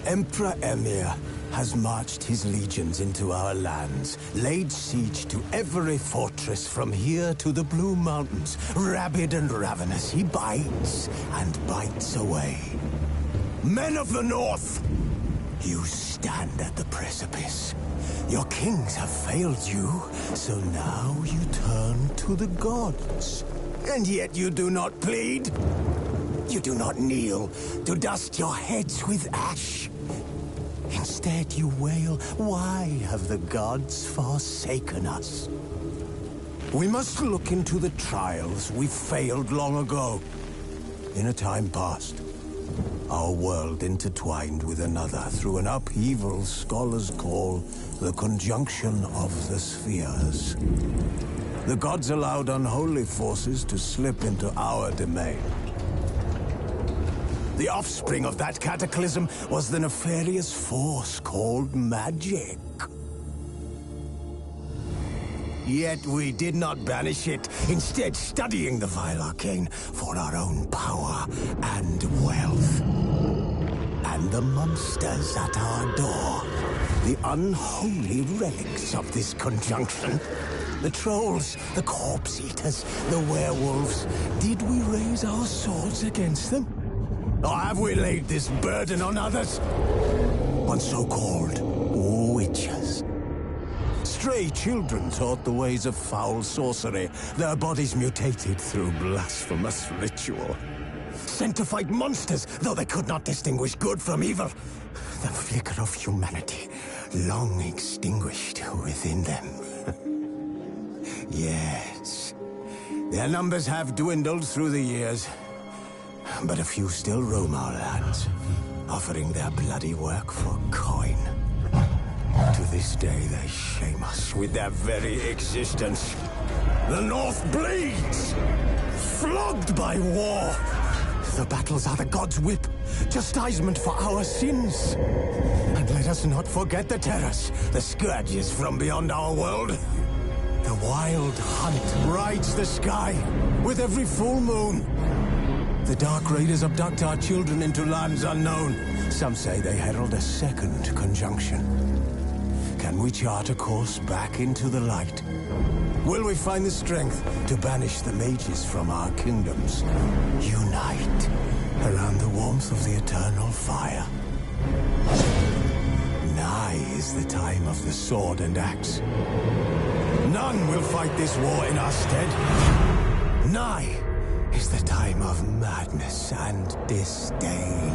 Emperor Emir has marched his legions into our lands, laid siege to every fortress from here to the Blue Mountains. Rabid and ravenous, he bites and bites away. Men of the North, you stand at the precipice. Your kings have failed you, so now you turn to the gods. And yet you do not plead. You do not kneel to dust your heads with ash. Instead you wail, why have the gods forsaken us? We must look into the trials we failed long ago. In a time past, our world intertwined with another through an upheaval scholars call the conjunction of the spheres. The gods allowed unholy forces to slip into our domain. The offspring of that cataclysm was the nefarious force called magic. Yet we did not banish it, instead studying the vile arcane for our own power and wealth. And the monsters at our door, the unholy relics of this conjunction. The trolls, the corpse eaters, the werewolves. Did we raise our swords against them? Or have we laid this burden on others? On so-called witches. Stray children taught the ways of foul sorcery, their bodies mutated through blasphemous ritual. Sent to fight monsters, though they could not distinguish good from evil. The flicker of humanity, long extinguished within them. Yes, their numbers have dwindled through the years. But a few still roam our lands, offering their bloody work for coin. To this day, they shame us with their very existence. The North bleeds, flogged by war. The battles are the gods' whip, chastisement for our sins. And let us not forget the terrors, the scourges from beyond our world. The wild hunt rides the sky with every full moon. The Dark Raiders abduct our children into lands unknown. Some say they herald a second conjunction. Can we chart a course back into the light? Will we find the strength to banish the mages from our kingdoms? Unite around the warmth of the eternal fire. Nigh is the time of the sword and axe. None will fight this war in our stead. Nigh is the time of madness and disdain.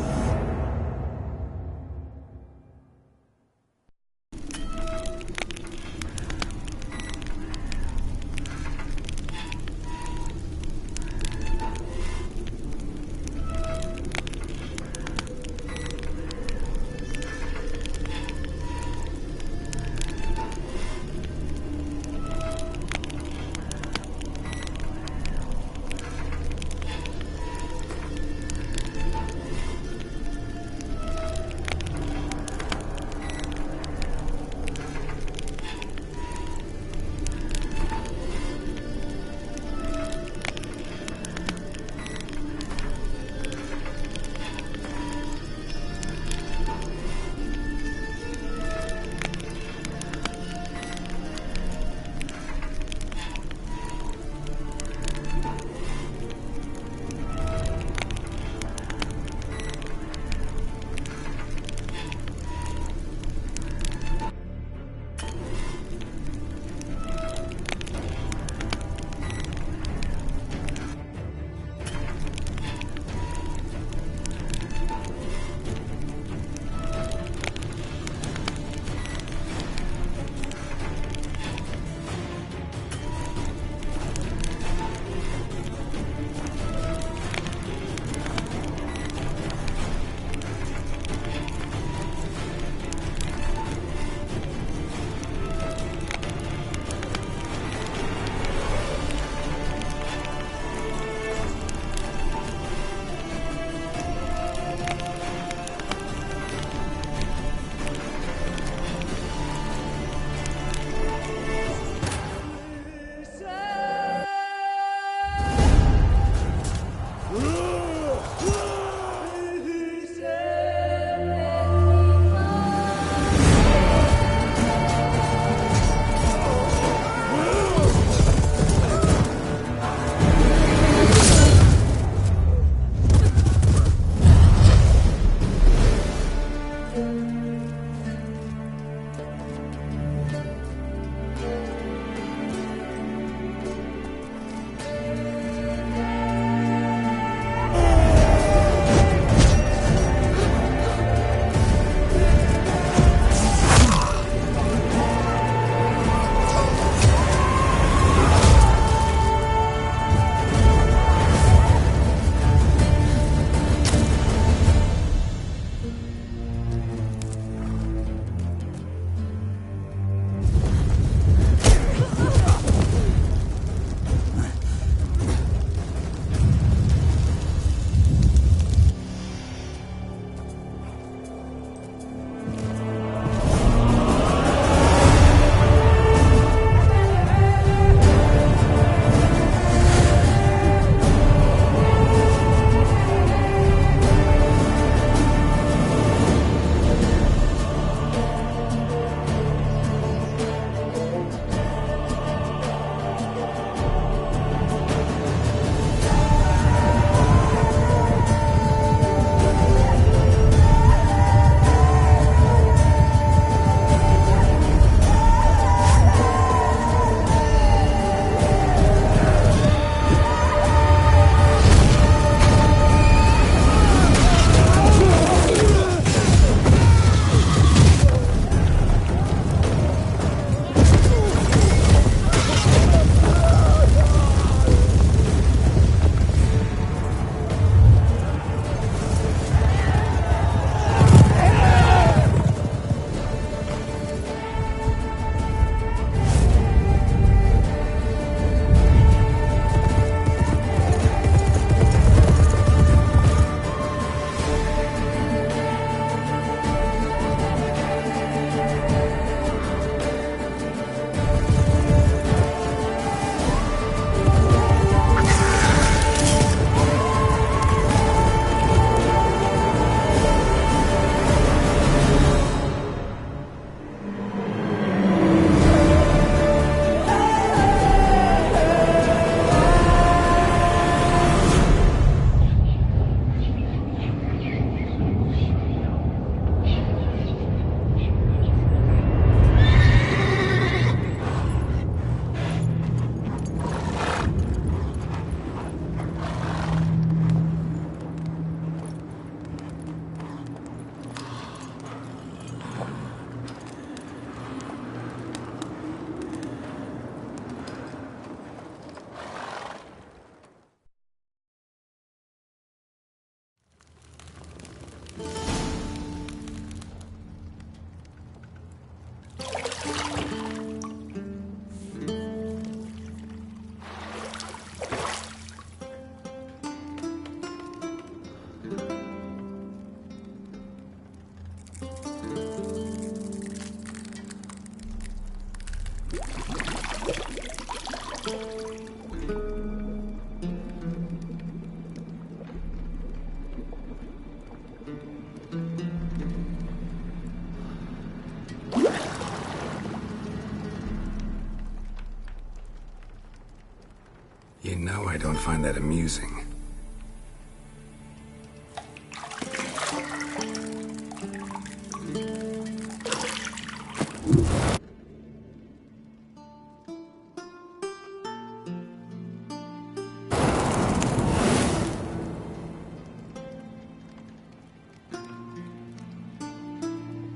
You know I don't find that amusing.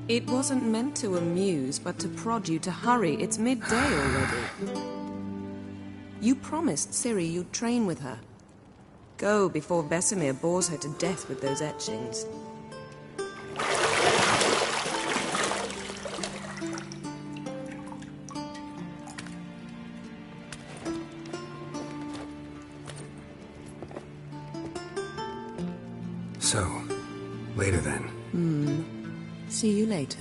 It wasn't meant to amuse, but to prod you to hurry. It's midday already. You promised Ciri you'd train with her. Go before Vesemir bores her to death with those etchings. So, later then. See you later.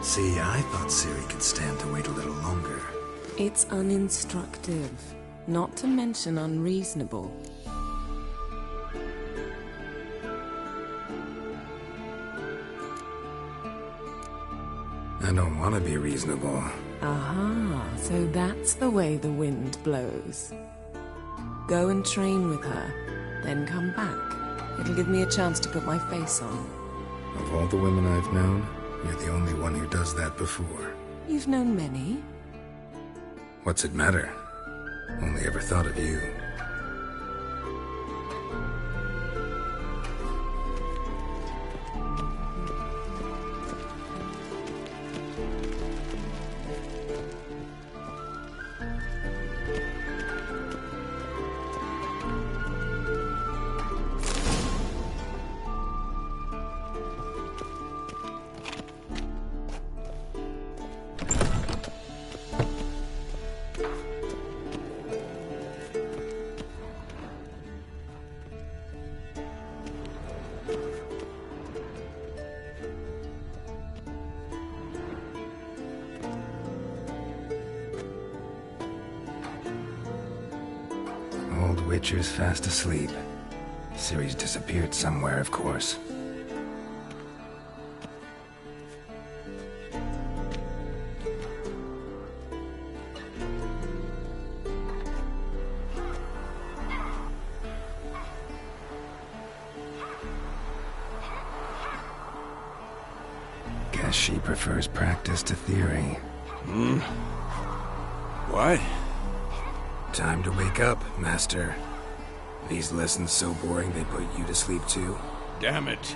See, I thought Ciri could stand to wait a little longer. It's uninstructive, not to mention unreasonable. I don't want to be reasonable. Aha, so that's the way the wind blows. Go and train with her, then come back. It'll give me a chance to put my face on. Of all the women I've known, you're the only one who does that before. You've known many. What's it matter? Only ever thought of you. Old Witcher's fast asleep. Ciri's disappeared somewhere, of course. Guess she prefers practice to theory. What? Time to wake up, Master. These lessons so boring they put you to sleep too? Damn it.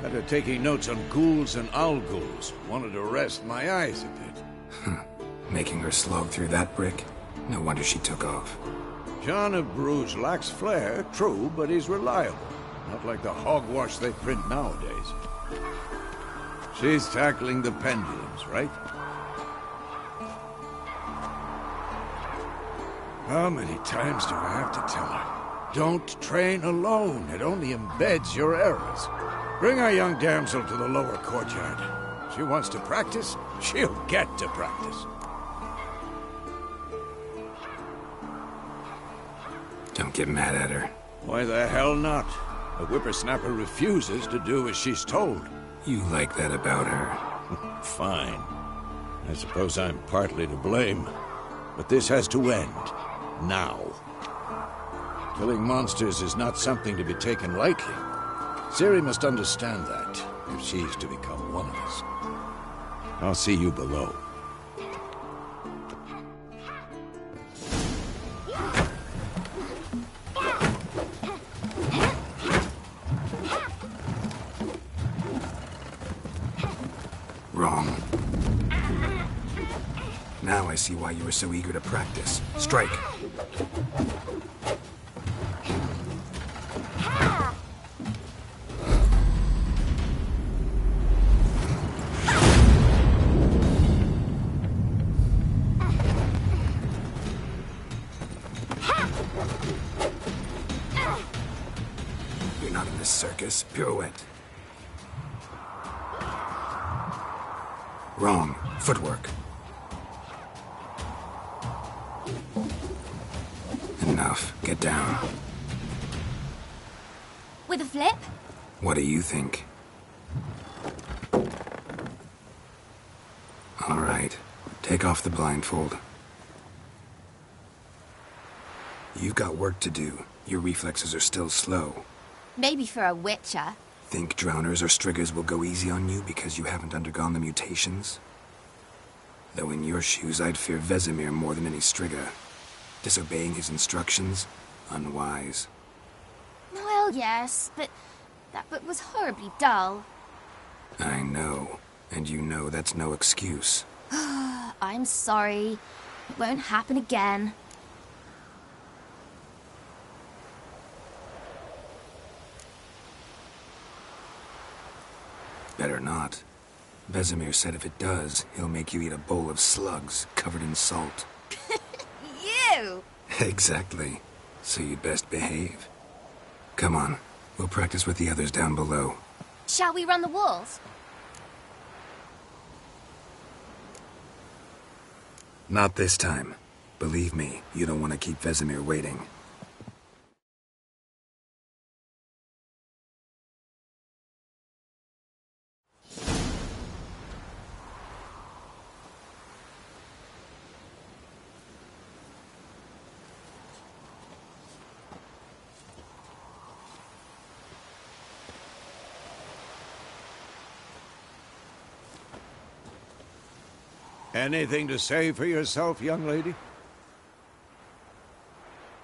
Had her taking notes on ghouls and owl ghouls. Wanted to rest my eyes a bit. Making her slog through that brick? No wonder she took off. John of Bruges lacks flair, true, but he's reliable. Not like the hogwash they print nowadays. She's tackling the pendulums, right? How many times do I have to tell her? Don't train alone. It only embeds your errors. Bring our young damsel to the lower courtyard. She wants to practice, she'll get to practice. Don't get mad at her. Why the hell not? A whippersnapper refuses to do as she's told. You like that about her. Fine. I suppose I'm partly to blame. But this has to end. Now. Killing monsters is not something to be taken lightly. Ciri must understand that, if she's to become one of us. I'll see you below. Wrong. Now I see why you were so eager to practice. Strike. You're not in this circus. Pirouette. Wrong. Footwork. Enough. Get down. With a flip? What do you think? All right. Take off the blindfold. You've got work to do. Your reflexes are still slow. Maybe for a witcher. Think drowners or striggers will go easy on you because you haven't undergone the mutations? Though in your shoes, I'd fear Vesemir more than any strigger. Disobeying his instructions? Unwise. Well, yes, but that book was horribly dull. I know. And you know that's no excuse. I'm sorry. It won't happen again. Better not. Vesemir said if it does, he'll make you eat a bowl of slugs covered in salt. You! Exactly. So you'd best behave. Come on. We'll practice with the others down below. Shall we run the walls? Not this time. Believe me, you don't want to keep Vesemir waiting. Anything to say for yourself, young lady?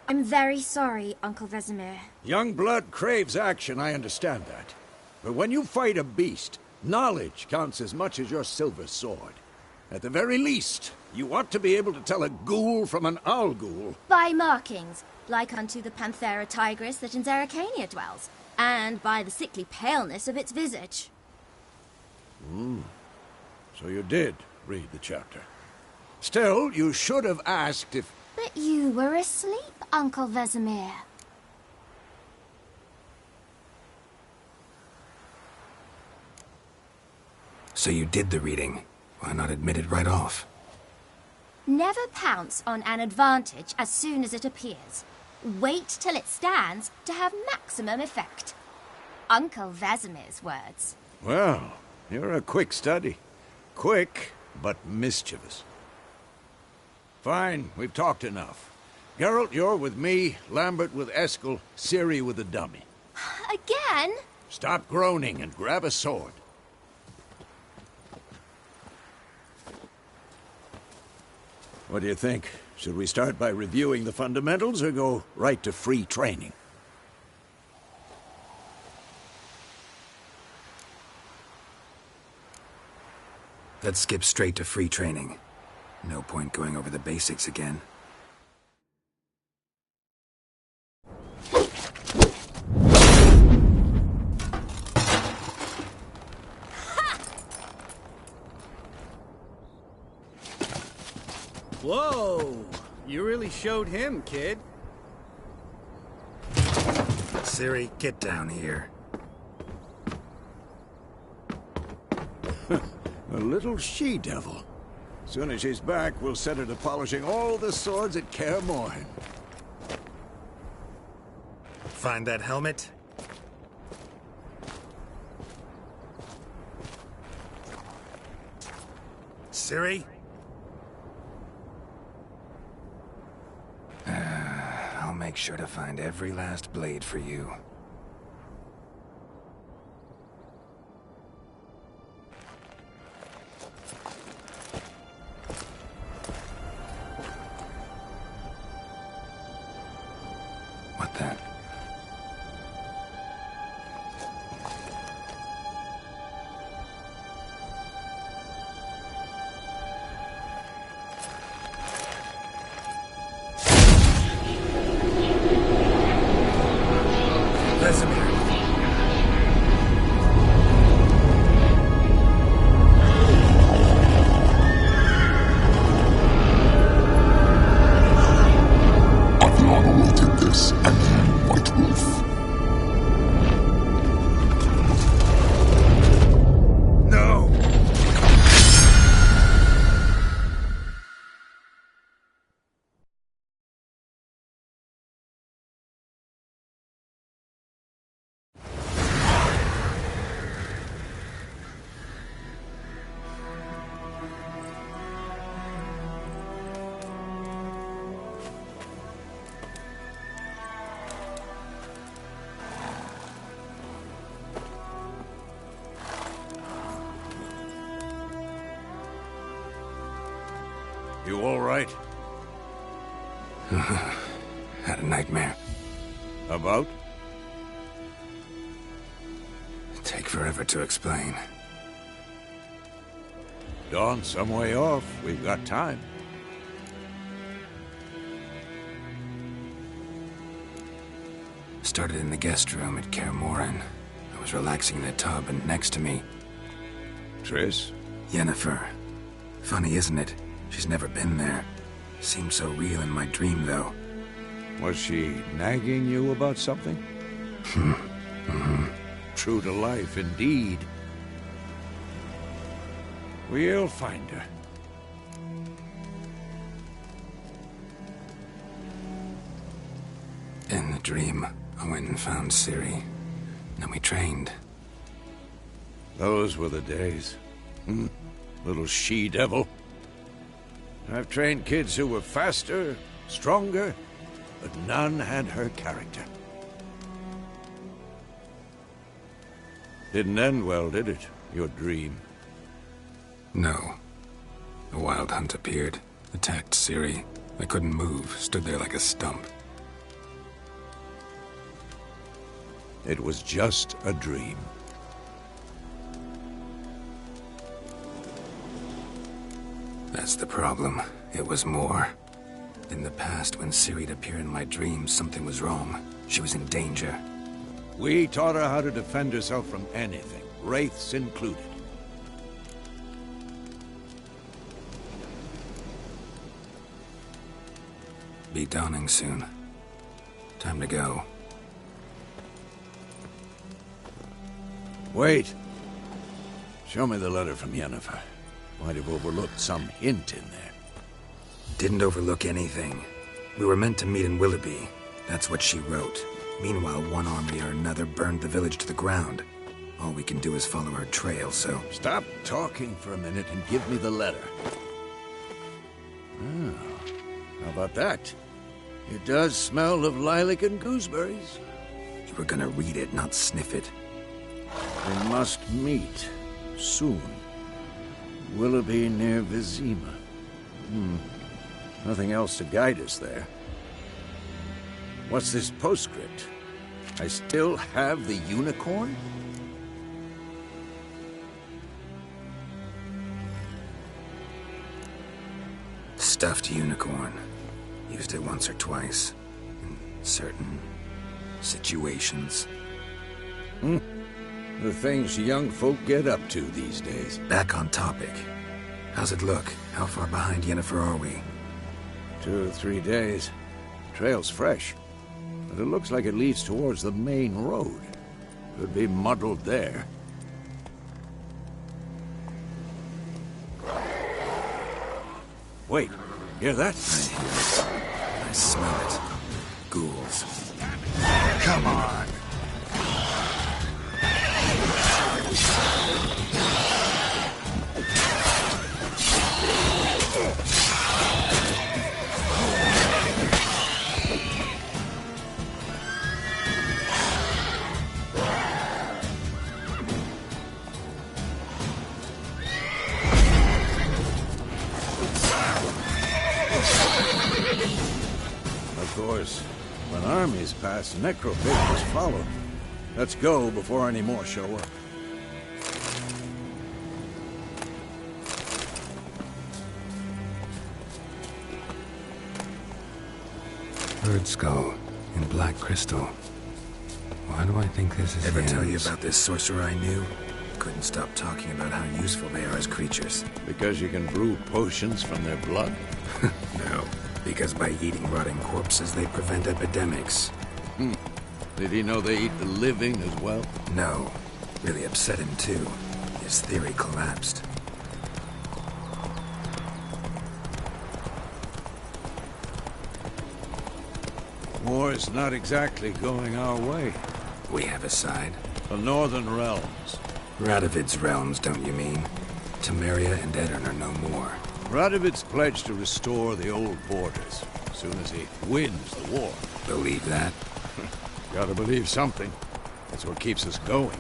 I'm very sorry, Uncle Vesemir. Young blood craves action, I understand that. But when you fight a beast, knowledge counts as much as your silver sword. At the very least, you ought to be able to tell a ghoul from an owl ghoul. By markings, like unto the Panthera tigris that in Zerrikania dwells, and by the sickly paleness of its visage. So you did read the chapter. Still, you should have asked if... But you were asleep, Uncle Vesemir. So you did the reading. Why not admit it right off? Never pounce on an advantage as soon as it appears. Wait till it stands to have maximum effect. Uncle Vesemir's words. Well, you're a quick study. Quick, but mischievous. Fine, we've talked enough. Geralt, you're with me, Lambert with Eskel, Ciri with the dummy. Again? Stop groaning and grab a sword. What do you think? Should we start by reviewing the fundamentals or go right to free training? Let's skip straight to free training. No point going over the basics again. Whoa! You really showed him, kid. Ciri, get down here. A little she-devil. Soon as she's back, we'll set her to polishing all the swords at Kaer Morhen. Find that helmet? Ciri? I'll make sure to find every last blade for you. What the? You all right? Had a nightmare. About? Take forever to explain. Dawn's some way off. We've got time. Started in the guest room at Kaer Morhen. I was relaxing in a tub, and next to me... Triss? Yennefer. Funny, isn't it? She's never been there. Seemed so real in my dream, though. Was she nagging you about something? True to life, indeed. We'll find her. In the dream, I went and found Ciri. Then we trained. Those were the days. Little she-devil. I've trained kids who were faster, stronger, but none had her character. Didn't end well, did it? Your dream? No. A wild hunt appeared, attacked Ciri. I couldn't move, stood there like a stump. It was just a dream. That's the problem. It was more. In the past, when Ciri'd appear in my dreams, something was wrong. She was in danger. We taught her how to defend herself from anything, wraiths included. Be dawning soon. Time to go. Wait. Show me the letter from Yennefer. Might have overlooked some hint in there. Didn't overlook anything. We were meant to meet in Willoughby. That's what she wrote. Meanwhile, one army or another burned the village to the ground. All we can do is follow her trail, so... Stop talking for a minute and give me the letter. Oh, how about that? It does smell of lilac and gooseberries. You were gonna read it, not sniff it. We must meet. Soon. Willoughby near Vizima. Nothing else to guide us there. What's this postscript? I still have the unicorn? Stuffed unicorn. Used it once or twice. In certain situations. The things young folk get up to these days. Back on topic. How's it look? How far behind Yennefer are we? 2 or 3 days. Trail's fresh. But it looks like it leads towards the main road. Could be muddled there. Wait, hear that? I hear it. I smell it. Ghouls. Come on! Of course, when armies pass, necrophages follow. Let's go before any more show up. Bird skull in black crystal. Why do I think this is Ever tell you about this sorcerer I knew? Couldn't stop talking about how useful they are as creatures. Because you can brew potions from their blood? No, because by eating rotting corpses, they prevent epidemics. Did he know they eat the living as well? No. Really upset him, too. His theory collapsed. War's not exactly going our way. We have a side. The Northern Realms. Radovid's realms, don't you mean? Temeria and Edirn are no more. Radovid's pledged to restore the old borders as soon as he wins the war. Believe that? Gotta believe something. That's what keeps us going.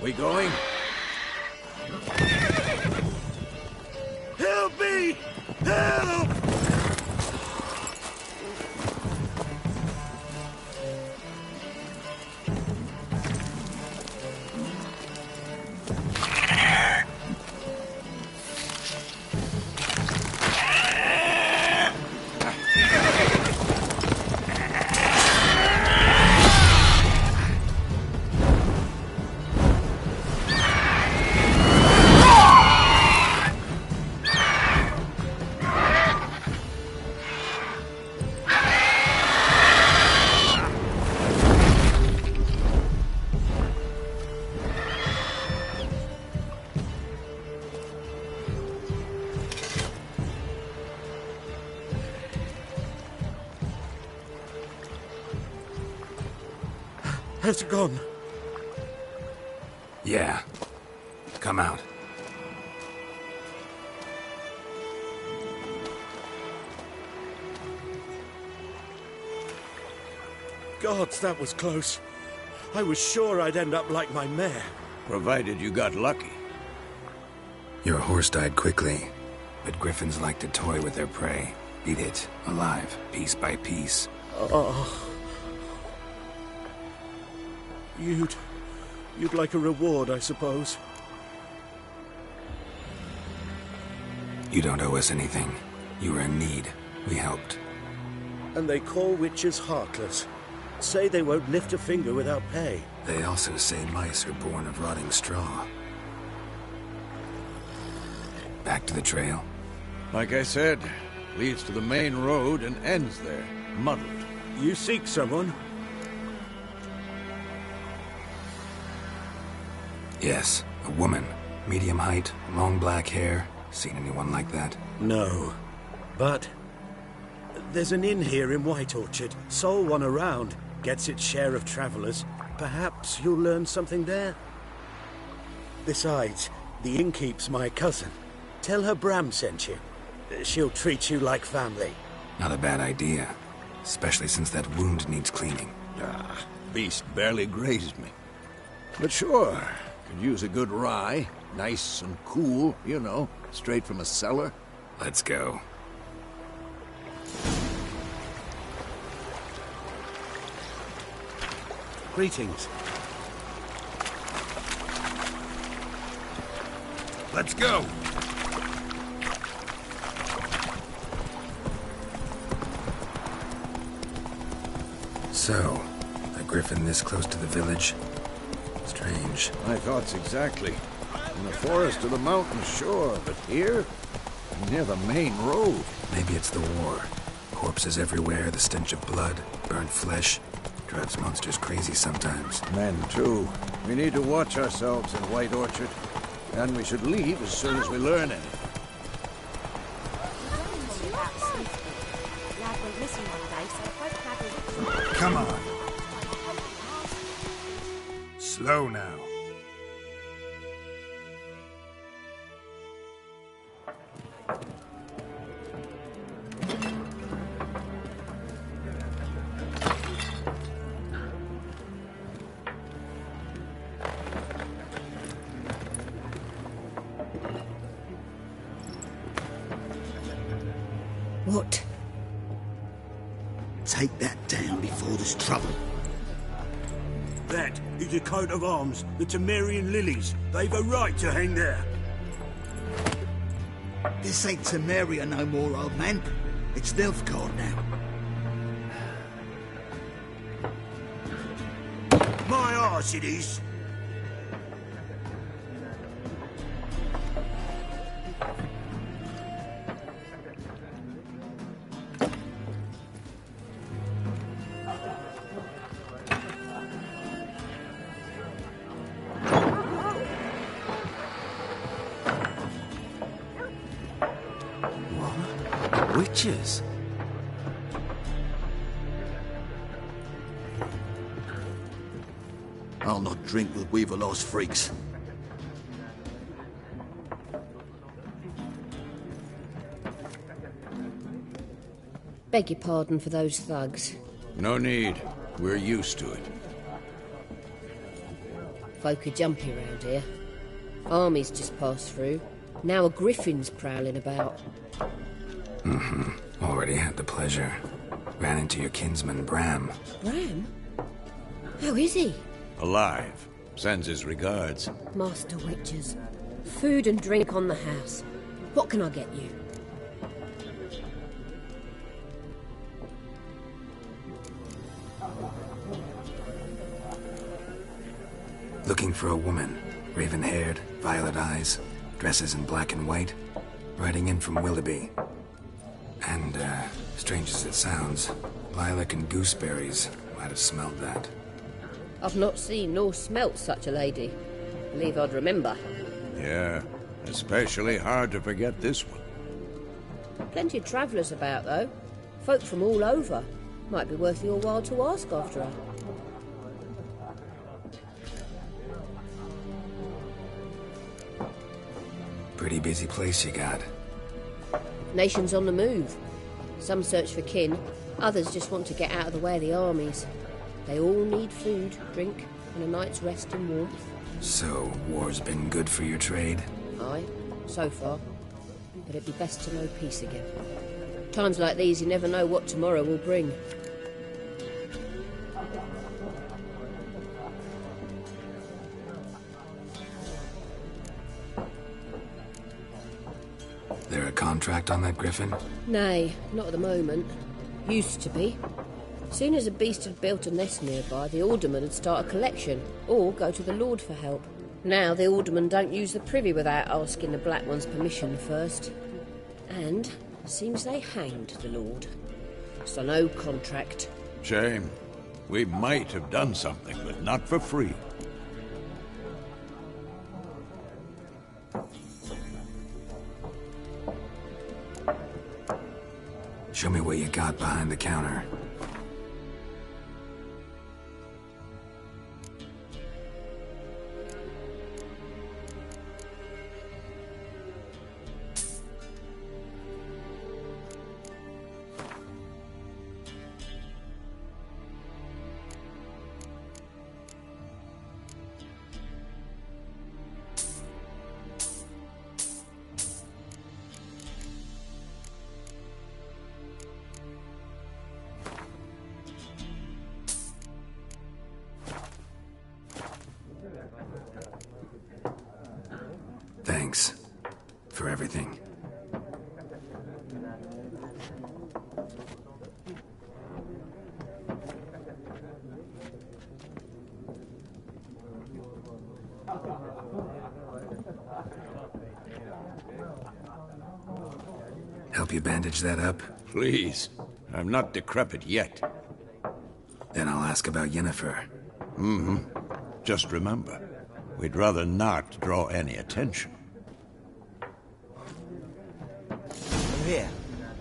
We going? Help me! Help! Has it gone? Yeah. Come out. Gods, that was close. I was sure I'd end up like my mare. Provided you got lucky. Your horse died quickly, but griffins like to toy with their prey. Eat it, alive, piece by piece. Oh. You'd like a reward, I suppose. You don't owe us anything. You were in need. We helped. And they call witches heartless. Say they won't lift a finger without pay. They also say mice are born of rotting straw. Back to the trail? Like I said, leads to the main road and ends there, muddled. You seek someone? Yes, a woman. Medium height, long black hair. Seen anyone like that? No. But there's an inn here in White Orchard. Sole one around. Gets its share of travelers. Perhaps you'll learn something there? Besides, the innkeep's my cousin. Tell her Bram sent you. She'll treat you like family. Not a bad idea. Especially since that wound needs cleaning. Beast barely grazed me. But sure, could use a good rye. Nice and cool, you know, straight from a cellar. Let's go. Greetings. Let's go! So, a griffin this close to the village? Strange. My thoughts exactly. In the forest or the mountains, sure, but here? Near the main road. Maybe it's the war. Corpses everywhere, the stench of blood, burnt flesh. Drives monsters crazy sometimes. Men, too. We need to watch ourselves in White Orchard. And we should leave as soon as we learn anything. Come on. Slow now. What? Take that down before there's trouble. That is a coat of arms, the Temerian lilies. They've a right to hang there. This ain't Temeria no more, old man. It's Nilfgaard now. My arse it is. Witches? I'll not drink with Weaverlaw's freaks. Beg your pardon for those thugs. No need. We're used to it. Folk are jumpy around here. Armies just passed through. Now a griffin's prowling about. Already had the pleasure. Ran into your kinsman, Bram. Bram? How is he? Alive. Sends his regards. Master Witches. Food and drink on the house. What can I get you? Looking for a woman. Raven-haired, violet eyes, dresses in black and white. Riding in from Willoughby. And, strange as it sounds, lilac and gooseberries might have smelled that. I've not seen nor smelt such a lady. Believe I'd remember. Yeah, especially hard to forget this one. Plenty of travellers about, though. Folk from all over. Might be worth your while to ask after her. Pretty busy place you got. Nations on the move. Some search for kin, others just want to get out of the way of the armies. They all need food, drink, and a night's rest and warmth. So, war's been good for your trade? Aye, so far. But it'd be best to know peace again. Times like these, you never know what tomorrow will bring. There a contract on that griffin? Nay, not at the moment. Used to be. Soon as a beast had built a nest nearby, the alderman would start a collection, or go to the Lord for help. Now the aldermen don't use the privy without asking the Black One's permission first. And seems they hanged the Lord. So no contract. Shame. We might have done something, but not for free. Show me what you got behind the counter. help you bandage that up? Please. I'm not decrepit yet. Then I'll ask about Yennefer. Just remember, we'd rather not draw any attention. Here,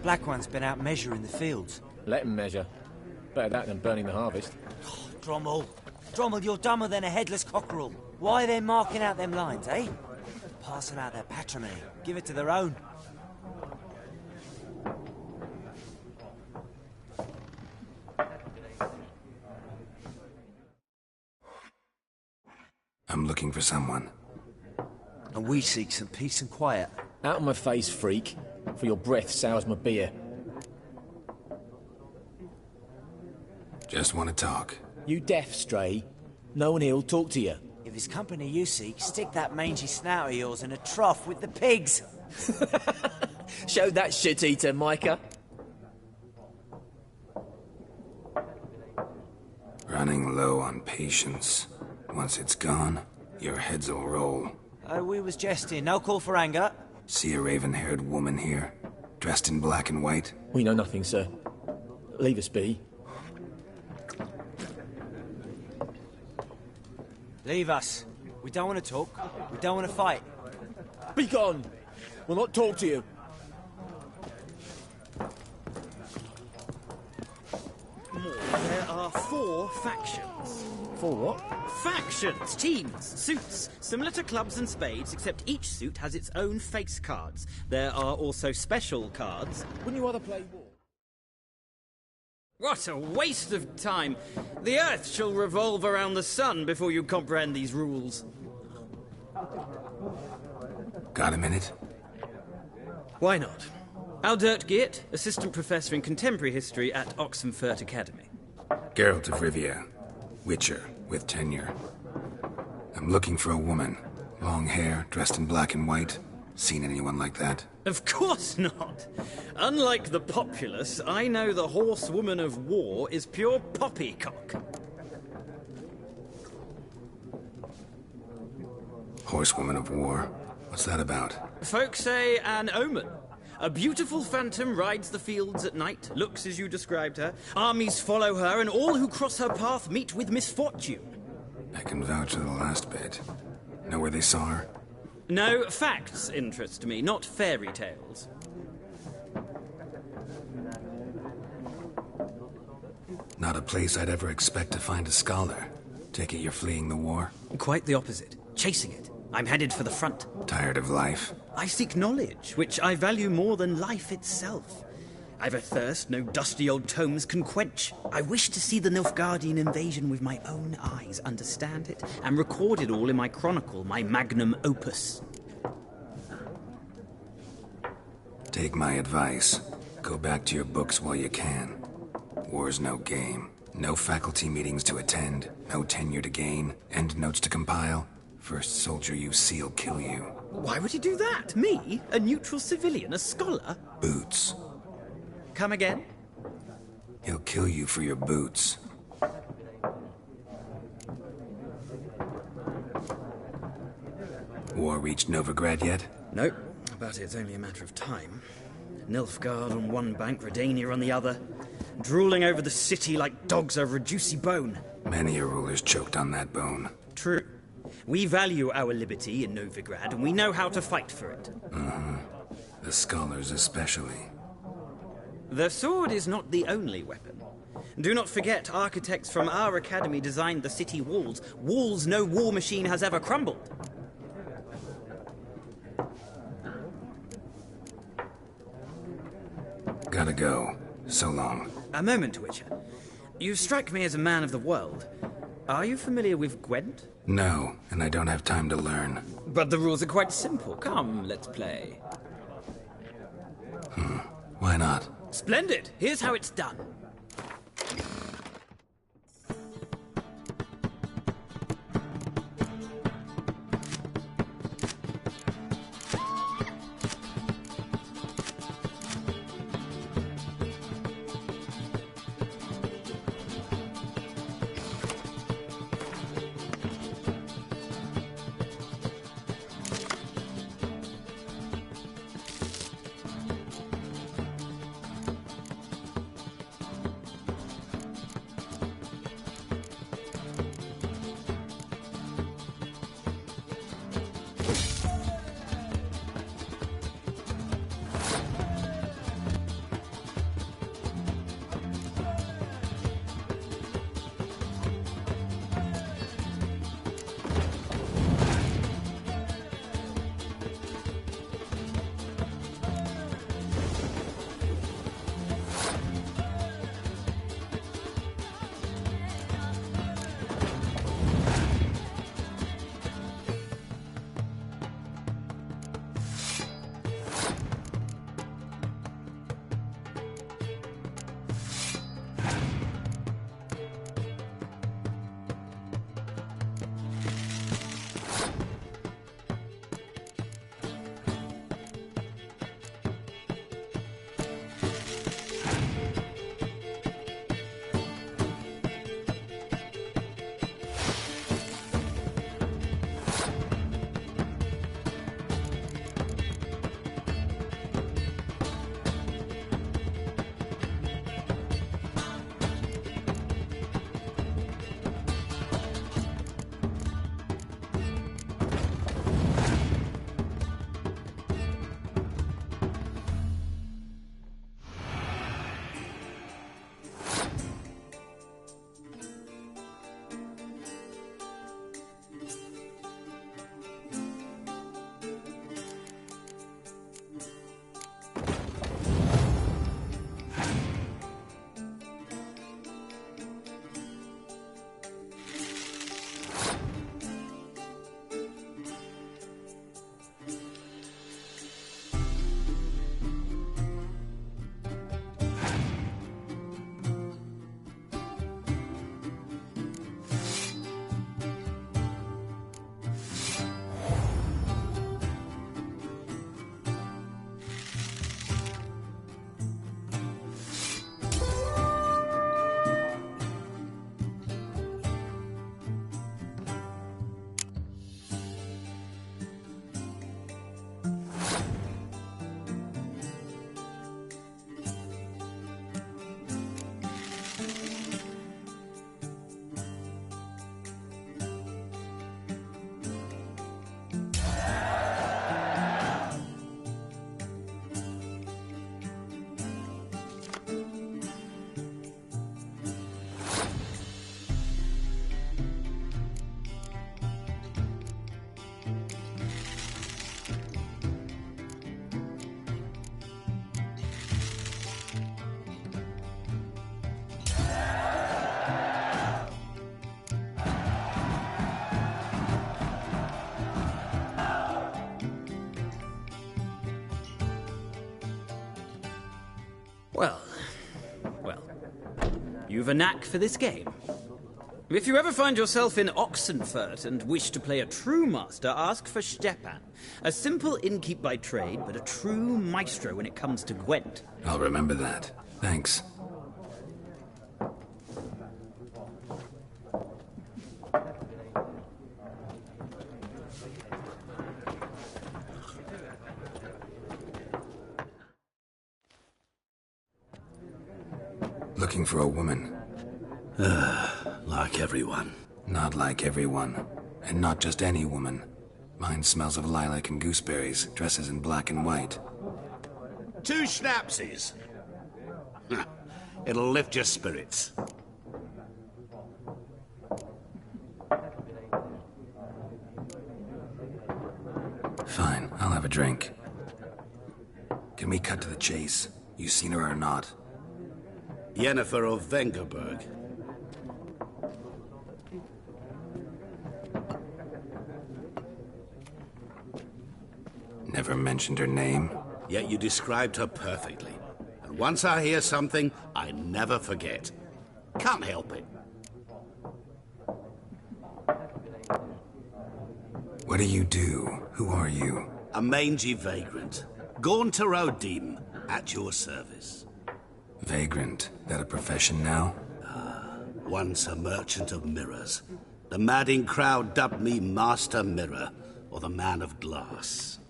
Black One's been out measuring the fields. Let him measure. Better that than burning the harvest. Oh, Drommel. Drommel, you're dumber than a headless cockerel. Why are they marking out them lines, eh? Passing out their patrimony. Give it to their own. I'm looking for someone. And we seek some peace and quiet. Out of my face, freak. For your breath sours my beer. Just want to talk. You deaf, Stray? No one here'll talk to you. If it's company you seek, stick that mangy snout of yours in a trough with the pigs. Show that shit-eater, Micah. Running low on patience. Once it's gone, your heads will roll. Oh, we was jesting. No call for anger. See a raven-haired woman here, dressed in black and white? We know nothing, sir. Leave us be. Leave us. We don't want to talk. We don't want to fight. Be gone! We'll not talk to you. There are 4 factions. 4 what? Factions, teams, suits, similar to clubs and spades, except each suit has its own face cards. There are also special cards. Wouldn't you rather play war? What a waste of time! The Earth shall revolve around the sun before you comprehend these rules. Got a minute? Why not? Aldert Geert, Assistant Professor in Contemporary History at Oxenfurt Academy. Geralt of Rivia, Witcher, with tenure. I'm looking for a woman. Long hair, dressed in black and white. Seen anyone like that? Of course not! Unlike the populace, I know the horsewoman of war is pure poppycock. Horsewoman of war? What's that about? Folk say an omen. A beautiful phantom rides the fields at night, looks as you described her. Armies follow her, and all who cross her path meet with misfortune. I can vouch for the last bit. Know where they saw her? No, facts interest me, not fairy tales. Not a place I'd ever expect to find a scholar. Take it you're fleeing the war? Quite the opposite. Chasing it. I'm headed for the front. Tired of life? I seek knowledge, which I value more than life itself. I've a thirst no dusty old tomes can quench. I wish to see the Nilfgaardian invasion with my own eyes, understand it, and record it all in my chronicle, my magnum opus. Take my advice. Go back to your books while you can. War's no game. No faculty meetings to attend, no tenure to gain, end notes to compile. First soldier you see'll kill you. Why would he do that? Me? A neutral civilian? A scholar? Boots. Come again? He'll kill you for your boots. War reached Novigrad yet? Nope, but it's only a matter of time. Nilfgaard on one bank, Redania on the other, drooling over the city like dogs over a juicy bone. Many a ruler's choked on that bone. True. We value our liberty in Novigrad, and we know how to fight for it. The scholars especially. The sword is not the only weapon. Do not forget, architects from our academy designed the city walls. Walls no war machine has ever crumbled. Gotta go. So long. A moment, Witcher. You strike me as a man of the world. Are you familiar with Gwent? No, and I don't have time to learn. But the rules are quite simple. Come, let's play. Why not? Splendid! Here's how it's done. you've a knack for this game. If you ever find yourself in Oxenfurt and wish to play a true master, ask for Stepan. A simple innkeep by trade, but a true maestro when it comes to Gwent. I'll remember that. Thanks. Looking for a woman. Like everyone. Not like everyone. And not just any woman. Mine smells of lilac and gooseberries, dresses in black and white. 2 schnapsies. It'll lift your spirits. Fine, I'll have a drink. Can we cut to the chase? You seen her or not? Yennefer of Vengerberg. Never mentioned her name? Yet you described her perfectly. And once I hear something, I never forget. Can't help it. What do you do? Who are you? A mangy vagrant. Gaunter Odim, at your service. Vagrant. That a profession now? Once a merchant of mirrors. The madding crowd dubbed me Master Mirror, or the Man of Glass.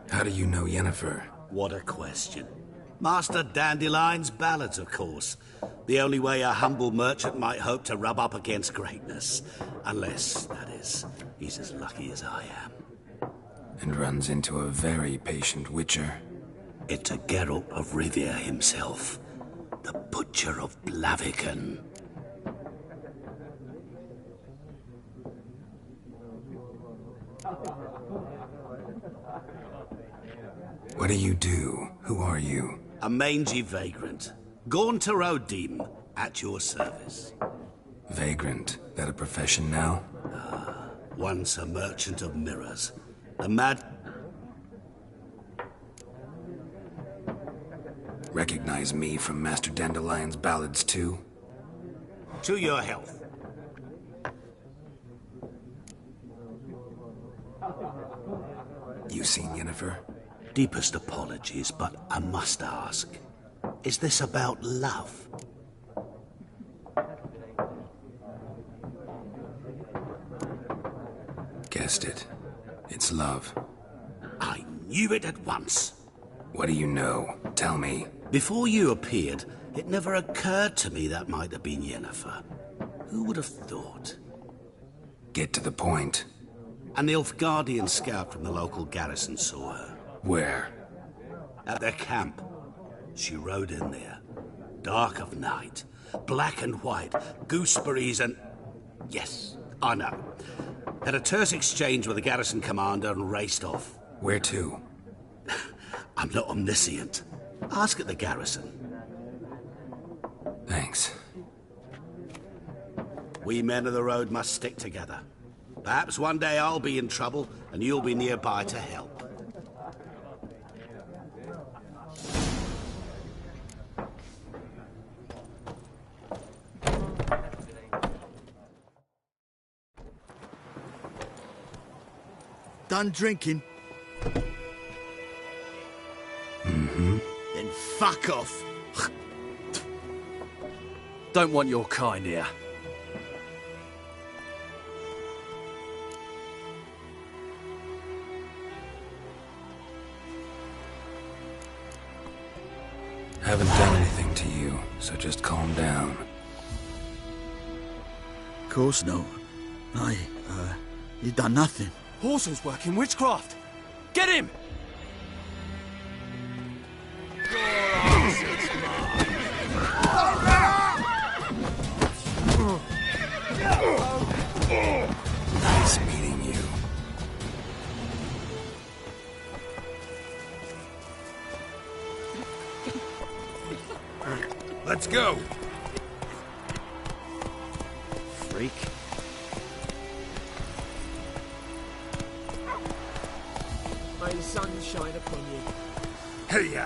How do you know Yennefer? What a question. Master Dandelion's ballads, of course. The only way a humble merchant might hope to rub up against greatness. Unless, that is, he's as lucky as I am. And runs into a very patient witcher. It's a Geralt of Rivia himself. The Butcher of Blaviken. What do you do? Who are you? A mangy vagrant. Gaunter Odim, at your service. Vagrant. That a profession now? Once a merchant of mirrors. The mad... Recognize me from Master Dandelion's ballads too? To your health. You seen Yennefer? Deepest apologies, but I must ask. Is this about love? Guessed it. It's love. I knew it at once. What do you know? Tell me. Before you appeared, it never occurred to me that might have been Yennefer. Who would have thought? Get to the point. An Nilfgaardian scout from the local garrison saw her. Where? At their camp. She rode in there. Dark of night. Black and white. Gooseberries and... Yes, I know. Had a terse exchange with the garrison commander and raced off. Where to? I'm not omniscient. Ask at the garrison. Thanks. We men of the road must stick together. Perhaps one day I'll be in trouble and you'll be nearby to help. Done drinking? Mm-hmm. Then fuck off. Don't want your kind here. Haven't done anything to you, so just calm down. Of course no. You done nothing. Horsel's working witchcraft. Get him! Nice meeting you. Let's go. Freak. May the sun shine upon you. Hey,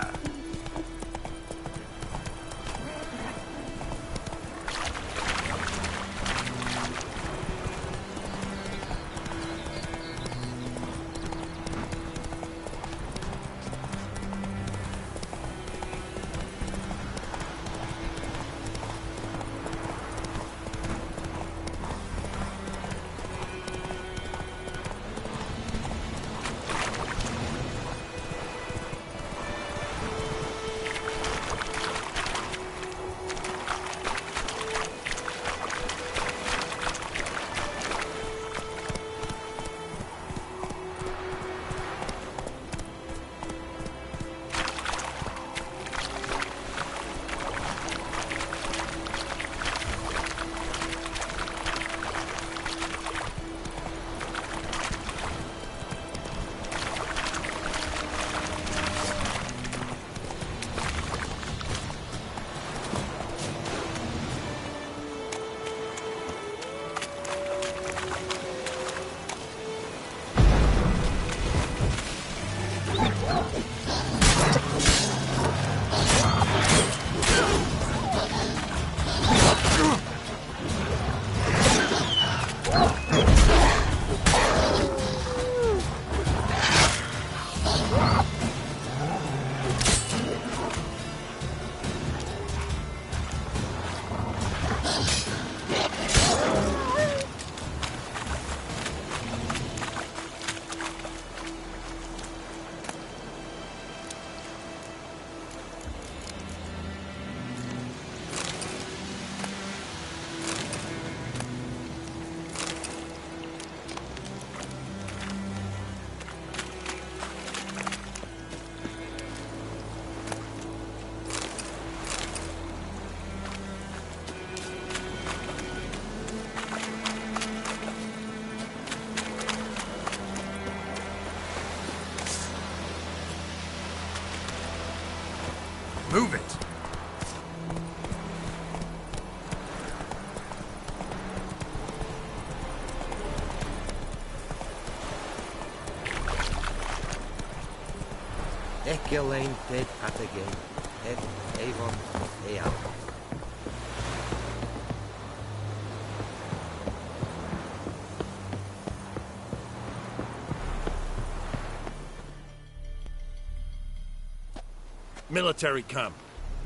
Move it! Ecelain dead Patagay, et Avon Eal. Military camp.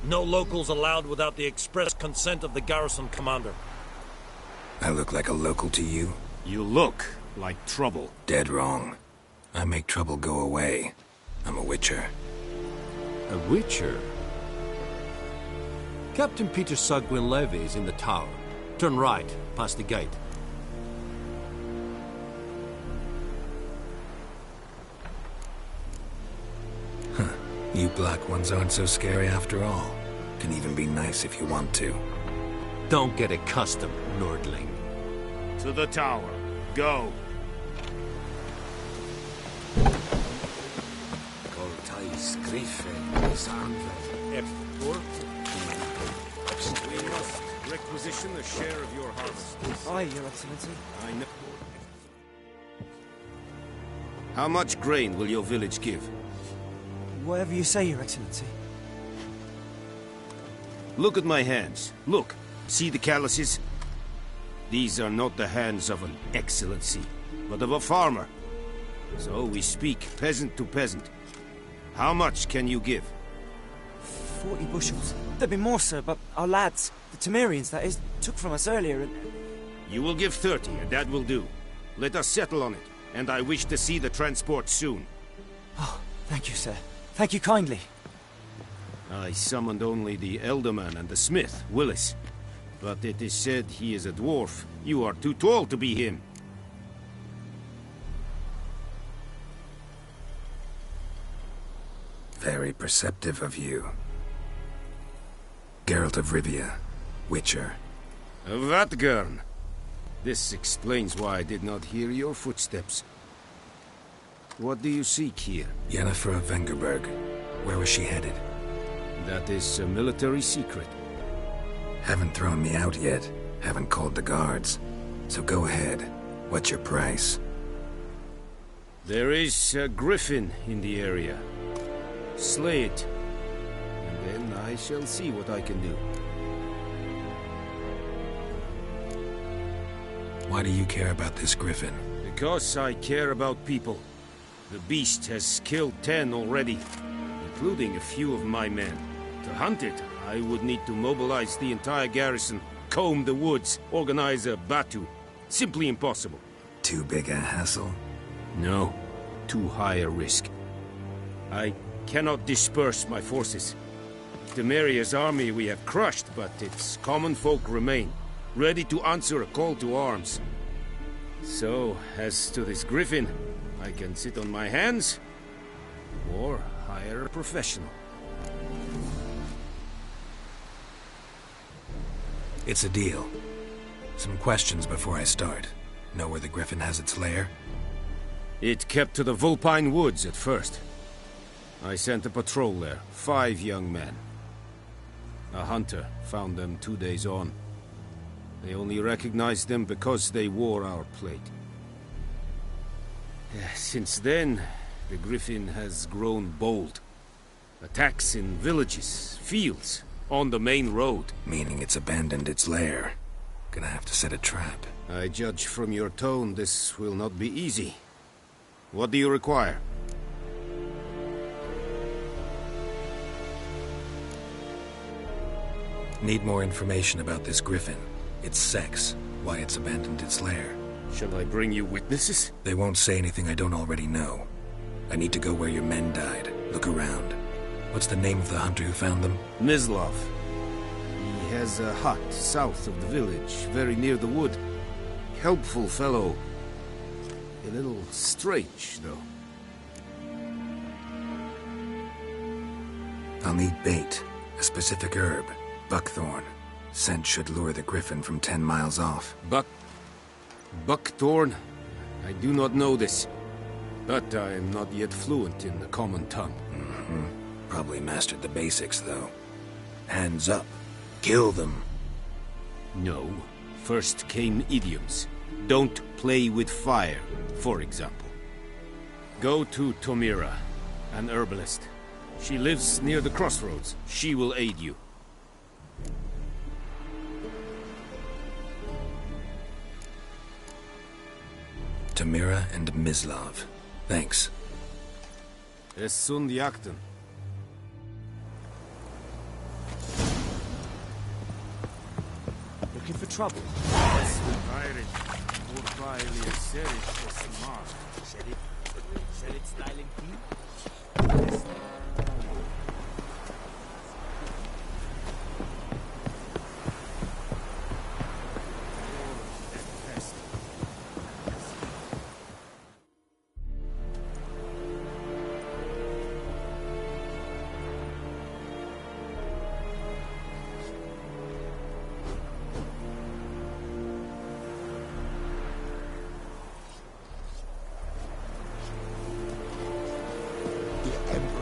No locals allowed without the express consent of the garrison commander. I look like a local to you? You look like trouble. Dead wrong. I make trouble go away. I'm a witcher. A witcher? Captain Peter Sugwin Levy is in the tower. Turn right, past the gate. You black ones aren't so scary after all. Can even be nice if you want to. Don't get accustomed, Nordling. To the tower. Go. We must requisition a share of your harvest. Aye, Your Excellency. I know. How much grain will your village give? Whatever you say, Your Excellency. Look at my hands. Look. See the calluses? These are not the hands of an excellency, but of a farmer. So we speak peasant to peasant. How much can you give? 40 bushels. There'd be more, sir, but our lads, the Temerians, that is, took from us earlier and... You will give 30, and that will do. Let us settle on it, and I wish to see the transport soon. Oh, thank you, sir. Thank you kindly. I summoned only the Elderman and the smith, Willis. But it is said he is a dwarf. You are too tall to be him. Very perceptive of you. Geralt of Rivia, Witcher. Vatgern. This explains why I did not hear your footsteps. What do you seek here? Yennefer of Vengerberg. Where was she headed? That is a military secret. Haven't thrown me out yet. Haven't called the guards. So go ahead. What's your price? There is a griffin in the area. Slay it. And then I shall see what I can do. Why do you care about this griffin? Because I care about people. The beast has killed 10 already, including a few of my men. To hunt it, I would need to mobilize the entire garrison, comb the woods, organize a batu. Simply impossible. Too big a hassle? No. Too high a risk. I cannot disperse my forces. Temeria's army we have crushed, but its common folk remain, ready to answer a call to arms. So, as to this griffin, I can sit on my hands, or hire a professional. It's a deal. Some questions before I start. Know where the griffin has its lair? It kept to the Vulpine Woods at first. I sent a patrol there, 5 young men. A hunter found them 2 days on. They only recognized them because they wore our plate. Since then, the griffin has grown bold. Attacks in villages, fields, on the main road. Meaning it's abandoned its lair. Gonna have to set a trap. I judge from your tone this will not be easy. What do you require? Need more information about this griffin. Its sex, why it's abandoned its lair. Shall I bring you witnesses? They won't say anything I don't already know. I need to go where your men died. Look around. What's the name of the hunter who found them? Mislav. He has a hut south of the village, very near the wood. Helpful fellow. A little strange, though. I'll need bait. A specific herb. Buckthorn. Scent should lure the griffin from 10 miles off. Buckthorn? I do not know this. But I am not yet fluent in the common tongue. Probably mastered the basics, though. Hands up. Kill them. No. First came idioms. Don't play with fire, for example. Go to Tomira, an herbalist. She lives near the crossroads. She will aid you. Tomira and Mislav. Thanks. Es sunt jakten. Looking for trouble?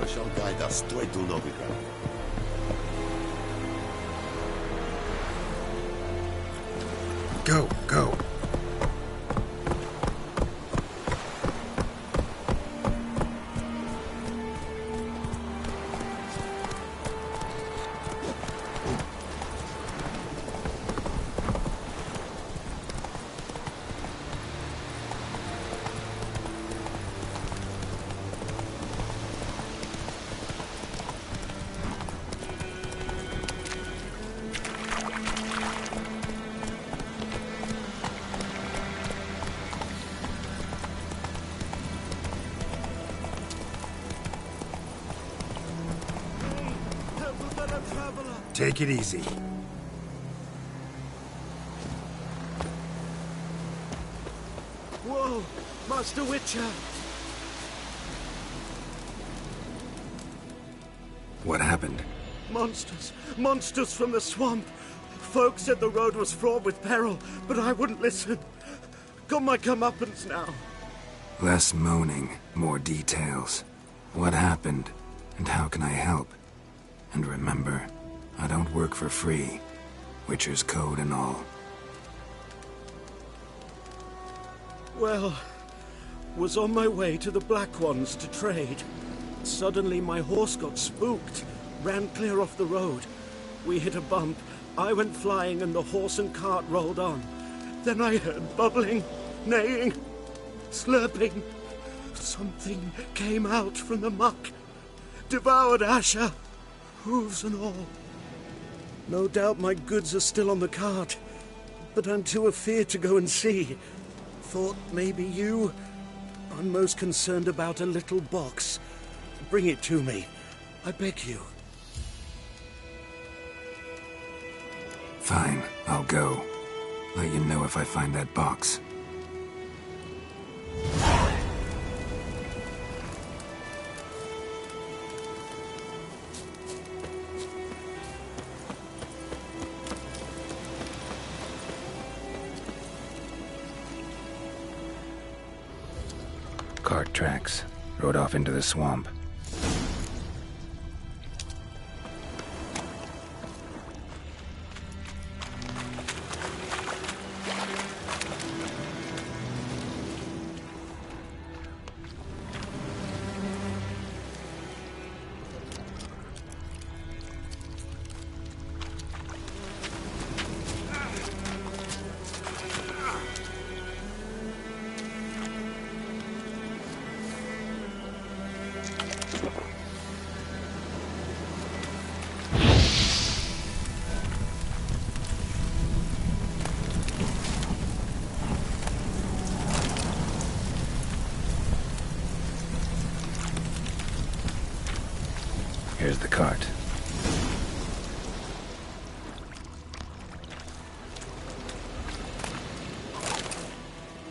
Shall guide us straight to Novigrad. Go, go. Take it easy. Whoa! Master Witcher! What happened? Monsters! Monsters from the swamp! Folk said the road was fraught with peril, but I wouldn't listen. Got my comeuppance now. Less moaning, more details. What happened, and how can I help? And remember, I don't work for free. Witcher's code and all. Well, was on my way to the Black Ones to trade. Suddenly my horse got spooked, ran clear off the road. We hit a bump, I went flying and the horse and cart rolled on. Then I heard bubbling, neighing, slurping. Something came out from the muck, devoured Asher, hooves and all. No doubt my goods are still on the cart, but I'm too afeard to go and see. Thought maybe you... I'm most concerned about a little box. Bring it to me. I beg you. Fine, I'll go. Let you know if I find that box. Cart tracks. Rode off into the swamp. Here's the cart.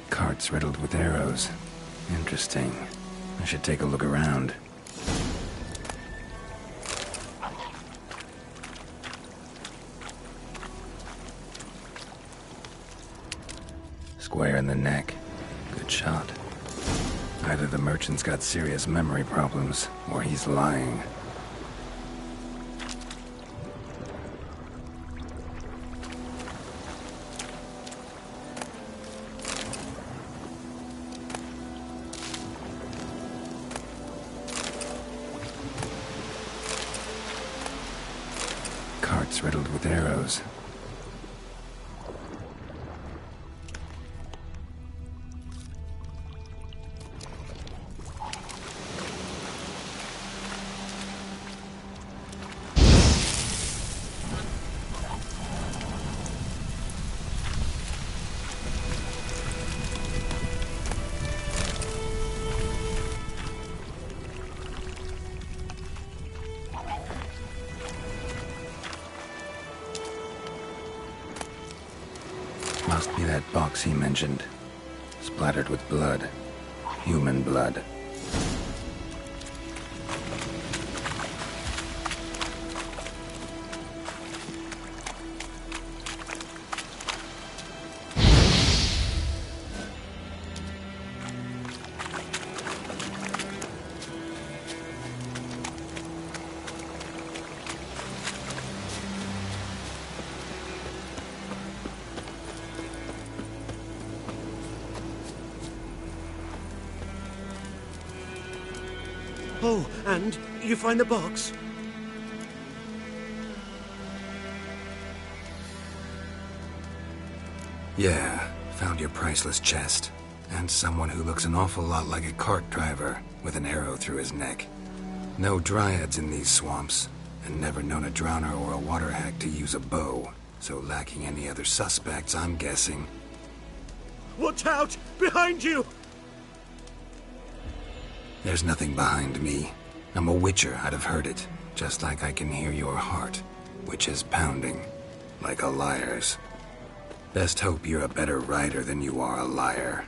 Cart's riddled with arrows. Interesting. I should take a look around. Square in the neck. Good shot. Either the merchant's got serious memory problems, or he's lying. pockets riddled with arrows. Must be that box he mentioned. Splattered with blood. Human blood. Oh, and you find the box? Yeah, found your priceless chest. And someone who looks an awful lot like a cart driver, with an arrow through his neck. No dryads in these swamps, and never known a drowner or a water hack to use a bow. So lacking any other suspects, I'm guessing. Watch out! Behind you! There's nothing behind me. I'm a witcher, I'd have heard it. Just like I can hear your heart, which is pounding, like a liar's. Best hope you're a better rider than you are a liar.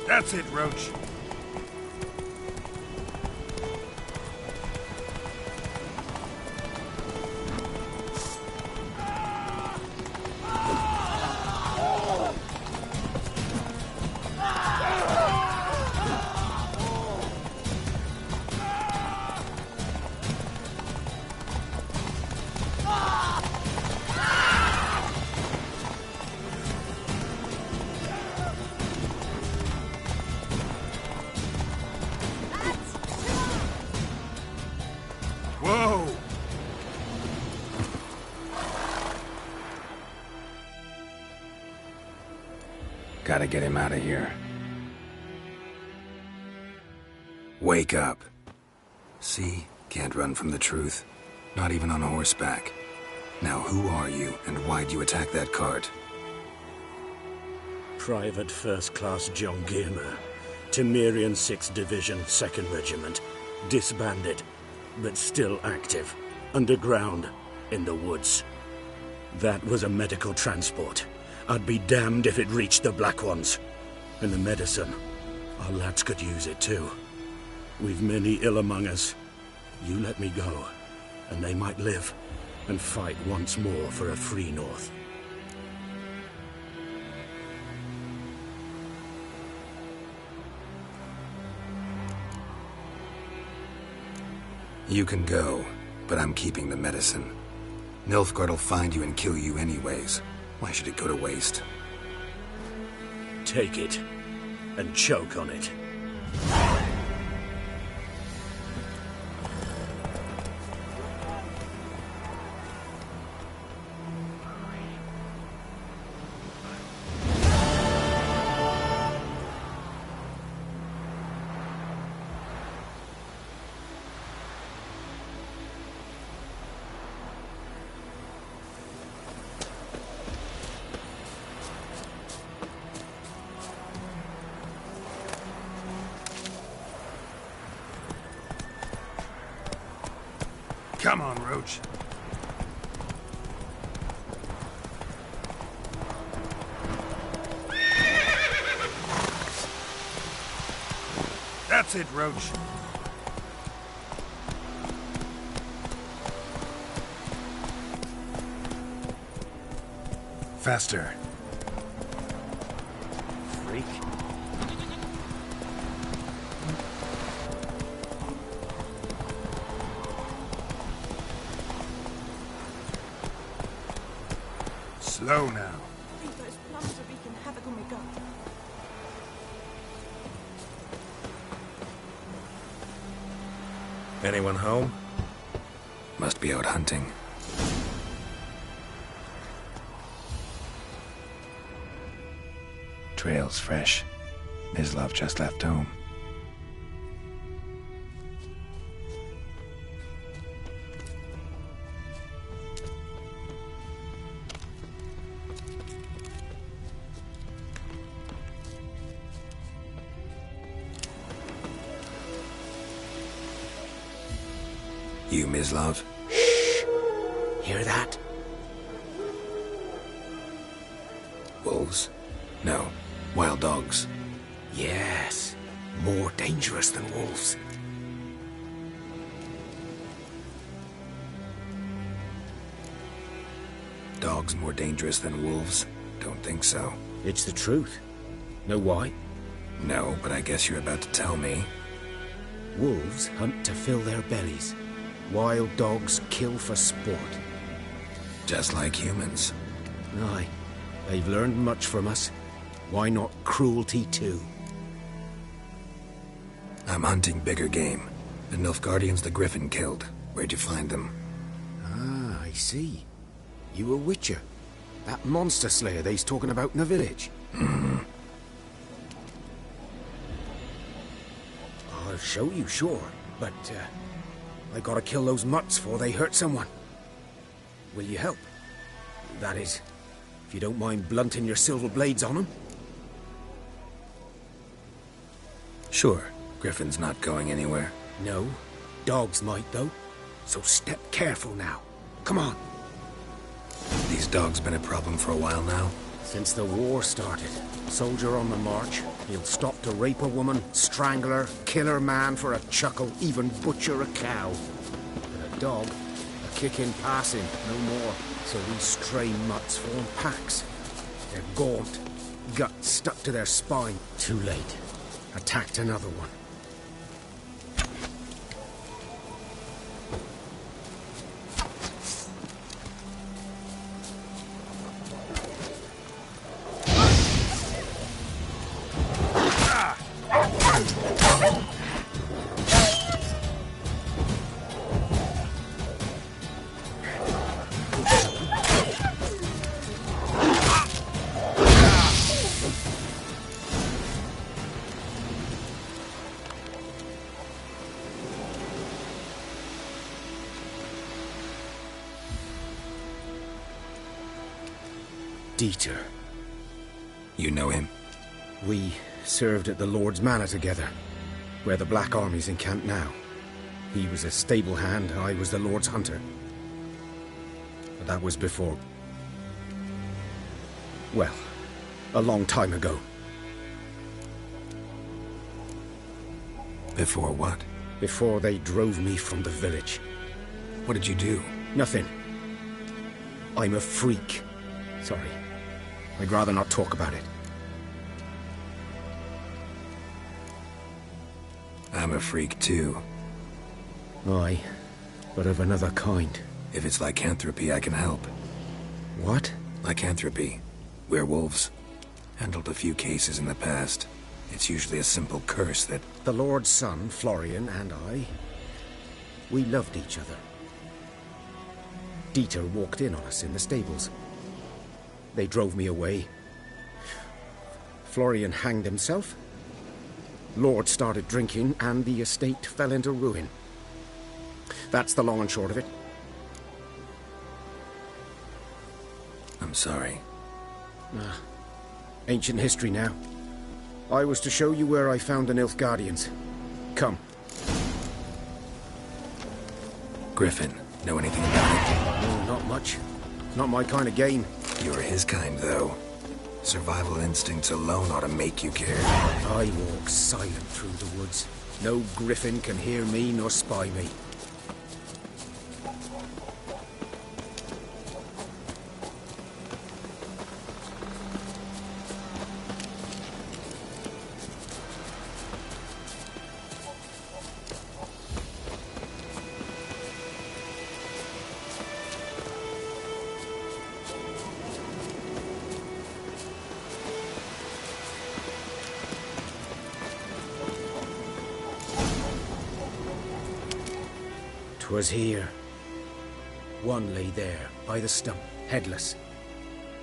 That's it, Roach. Whoa! Gotta get him out of here. Wake up. See? Can't run from the truth. Not even on horseback. Now who are you, and why'd you attack that cart? Private First Class John Giermer, Temerian 6th Division, 2nd Regiment. Disbanded, but still active. Underground, in the woods. That was a medical transport. I'd be damned if it reached the Black Ones. And the medicine, our lads could use it too. We've many ill among us. You let me go, and they might live, and fight once more for a free North. You can go, but I'm keeping the medicine. Nilfgaard'll find you and kill you anyways. Why should it go to waste? Take it, and choke on it. Come on, Roach. That's it, Roach. Faster. Freak. Slow now. Think those plums are wreaking havoc on my gut. Anyone home? Must be out hunting. Trail's fresh. Mislav just left home. You, Mislav? Shh! Hear that? Wolves? No. Wild dogs. Yes. More dangerous than wolves. Dogs more dangerous than wolves? Don't think so. It's the truth. Know why? No, but I guess you're about to tell me. Wolves hunt to fill their bellies. Wild dogs kill for sport. Just like humans. Aye. They've learned much from us. Why not cruelty too? I'm hunting bigger game. The Nilfgaardians the Griffin killed. Where'd you find them? Ah, I see. You a witcher. That monster slayer they's talking about in the village. I'll show you, sure. But, I gotta kill those mutts before they hurt someone. Will you help? That is, if you don't mind blunting your silver blades on them. Sure. Griffin's not going anywhere. No. Dogs might, though. So step careful now. Come on. These dogs been a problem for a while now? Since the war started. Soldier on the march. He'll stop to rape a woman, strangle her, kill her man for a chuckle, even butcher a cow. But a dog, a kick in passing, no more. So these stray mutts form packs. They're gaunt, guts stuck to their spine. Too late. Attacked another one. Dieter. You know him? We served at the Lord's Manor together, where the Black Army's encamped now. He was a stable hand, I was the Lord's hunter. But that was before... well, a long time ago. Before what? Before they drove me from the village. What did you do? Nothing. I'm a freak. Sorry. I'd rather not talk about it. I'm a freak too. Aye, but of another kind. If it's lycanthropy, I can help. What? Lycanthropy. Werewolves. Handled a few cases in the past. It's usually a simple curse that... The Lord's son, Florian, and I... we loved each other. Dieter walked in on us in the stables. They drove me away. Florian hanged himself. Lord started drinking, and the estate fell into ruin. That's the long and short of it. I'm sorry. Ancient history now. I was to show you where I found the Nilfgaardians. Come. Griffin, know anything about it? No, not much. Not my kind of game. You're his kind, though. Survival instincts alone ought to make you care. I walk silent through the woods. No griffin can hear me nor spy me. 'Twas here. One lay there, by the stump, headless.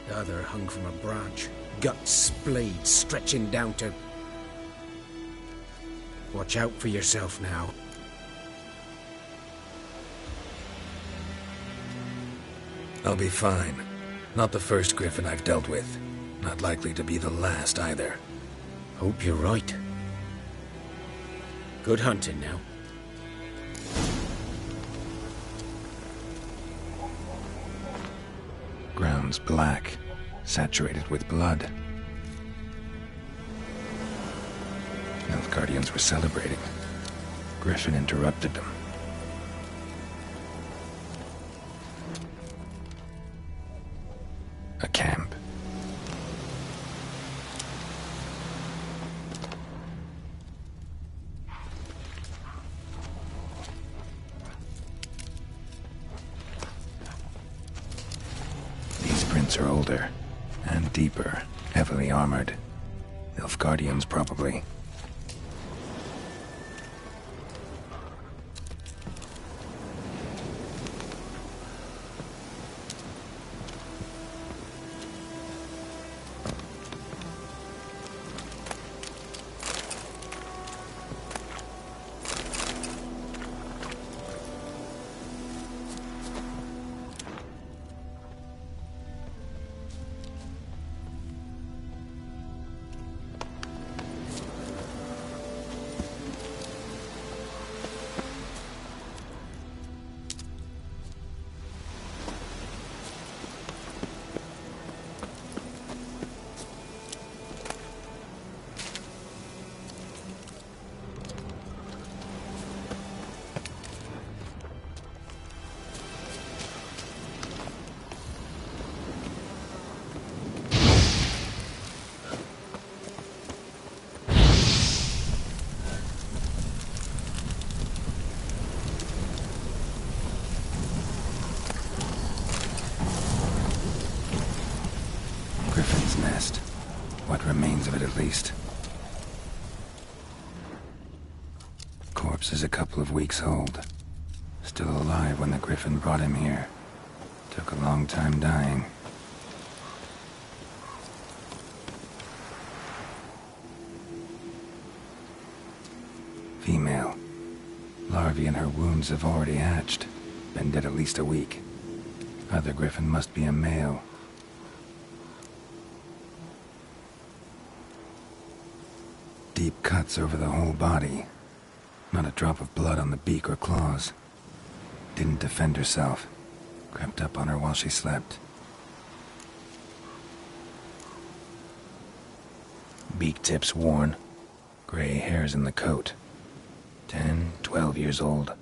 The other hung from a branch, guts splayed, stretching down to... Watch out for yourself now. I'll be fine. Not the first griffin I've dealt with. Not likely to be the last either. Hope you're right. Good hunting now. Ground's black, saturated with blood. Nilfgaardians were celebrating. Griffin interrupted them. A camp. These prints are older and deeper, heavily armored. Nilfgaardians, probably. Griffin's nest. What remains of it, at least. Corpse is a couple of weeks old. Still alive when the Griffin brought him here. Took a long time dying. Female. Larvae in her wounds have already hatched. Been dead at least a week. Other Griffin must be a male. Deep cuts over the whole body. Not a drop of blood on the beak or claws. Didn't defend herself. Crept up on her while she slept. Beak tips worn. Gray hairs in the coat. 10, 12 years old.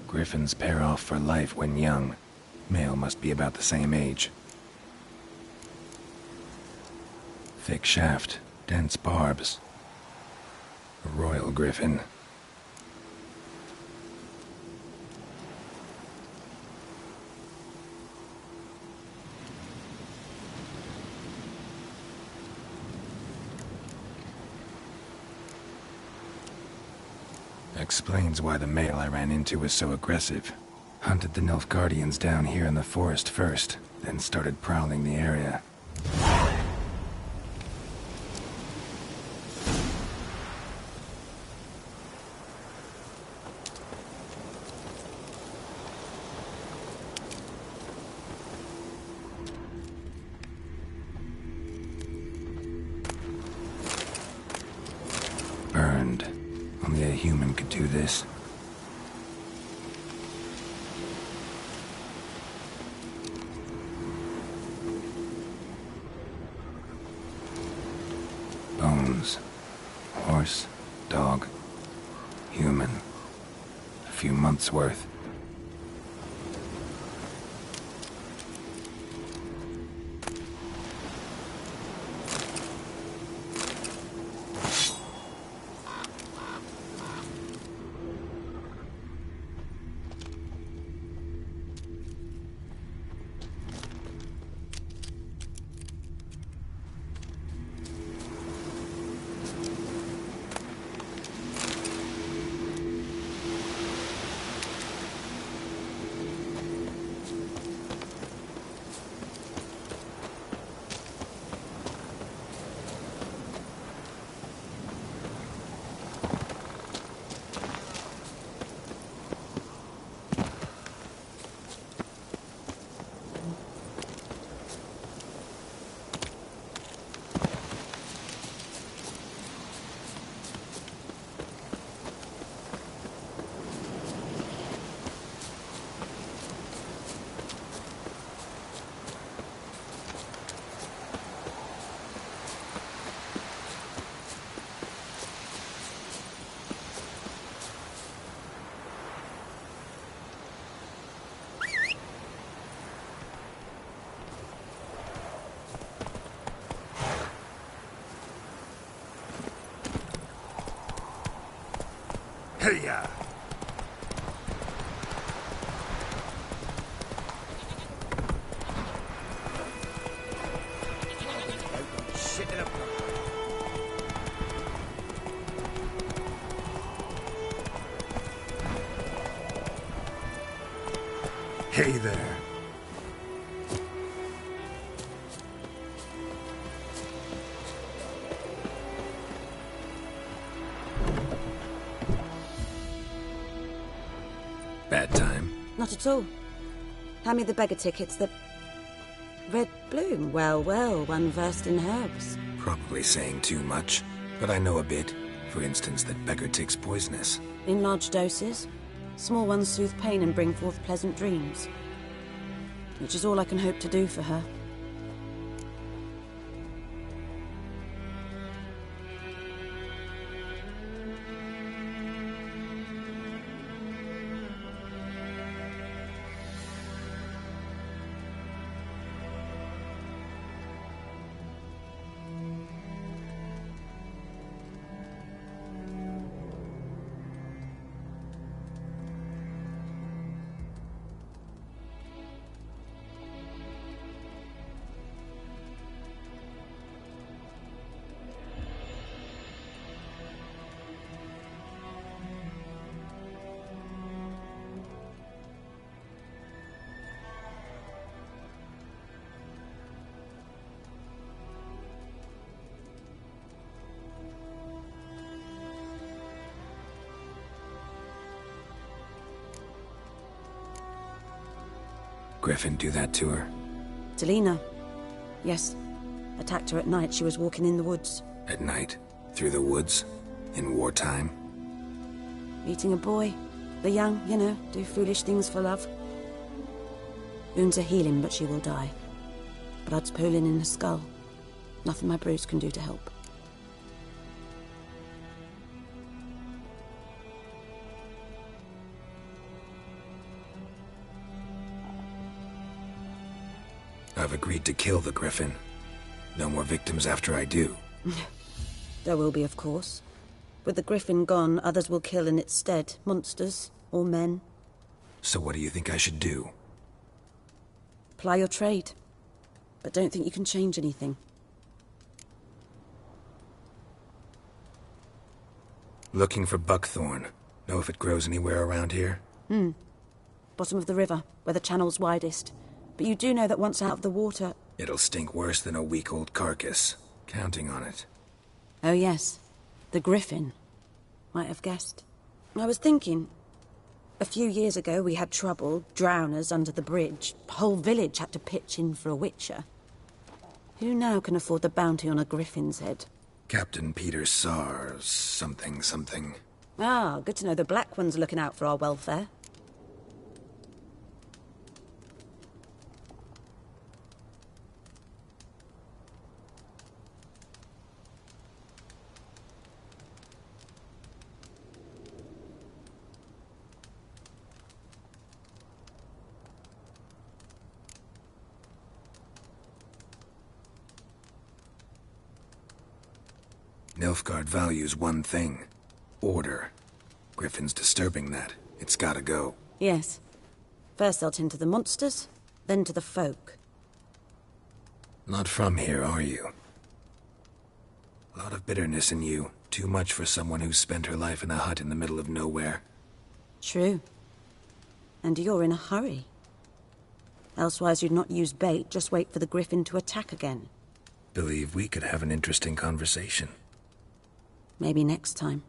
Griffins pair off for life when young. Male must be about the same age. Thick shaft, dense barbs. A royal griffin. Explains why the male I ran into was so aggressive. Hunted the Nilfgaardians down here in the forest first, then started prowling the area. Burned. Only a human could do this. Bones. Horse, dog, human. A few months' worth. Hey-ya! Shit in a... Hey there. Bad time? Not at all. Hand me the beggar tickets, the... Red Bloom. Well, well, one versed in herbs. Probably saying too much, but I know a bit. For instance, that beggar tick's poisonous. In large doses. Small ones soothe pain and bring forth pleasant dreams. Which is all I can hope to do for her. Griffin do that to her? Delina. Yes. Attacked her at night. She was walking in the woods. At night? Through the woods? In wartime? Meeting a boy. The young, you know, do foolish things for love. Wounds are healing, but she will die. Blood's pooling in her skull. Nothing my bruise can do to help. I've agreed to kill the Griffin. No more victims after I do. There will be, of course. With the Griffin gone, others will kill in its stead. Monsters, or men. So what do you think I should do? Ply your trade. But don't think you can change anything. Looking for buckthorn. Know if it grows anywhere around here? Bottom of the river, where the channel's widest. But you do know that once out of the water... It'll stink worse than a week-old carcass. Counting on it. Oh yes, the Griffin. Might have guessed. I was thinking... A few years ago we had trouble, drowners under the bridge. Whole village had to pitch in for a witcher. Who now can afford the bounty on a Griffin's head? Captain Peter Sars... something. Ah, good to know the Black One's looking out for our welfare. Nilfgaard values one thing. Order. Griffin's disturbing that. It's gotta go. Yes. First they'll tend to the monsters, then to the folk. Not from here, are you? A lot of bitterness in you. Too much for someone who's spent her life in a hut in the middle of nowhere. True. And you're in a hurry. Elsewise you'd not use bait, just wait for the Griffin to attack again. Believe we could have an interesting conversation. Maybe next time.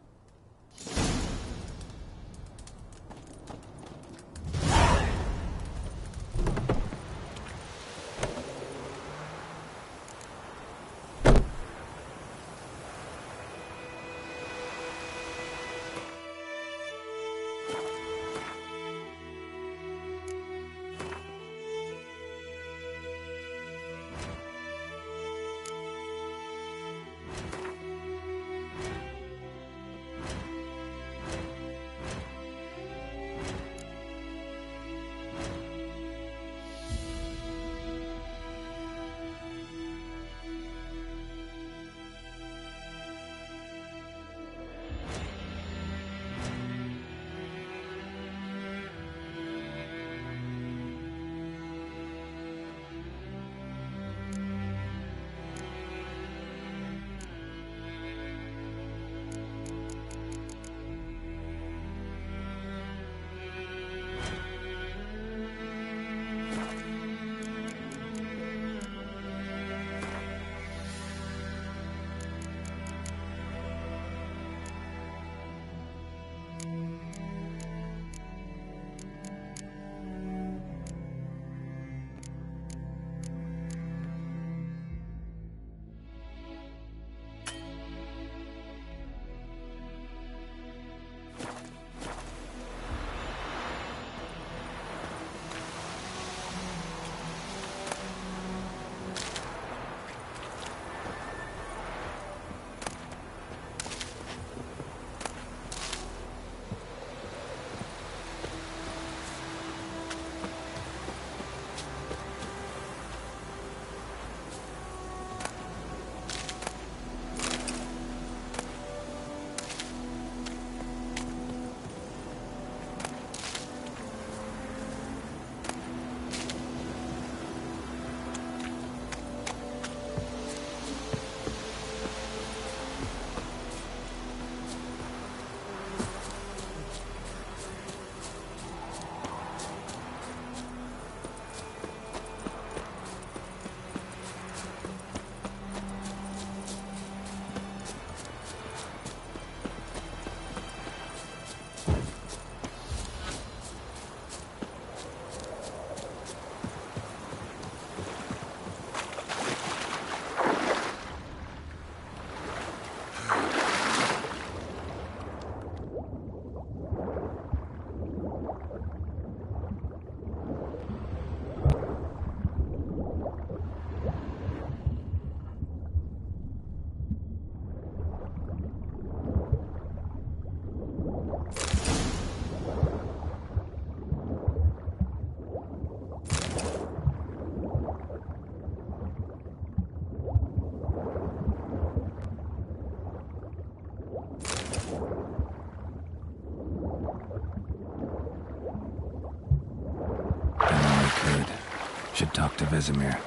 talk to Vesemir.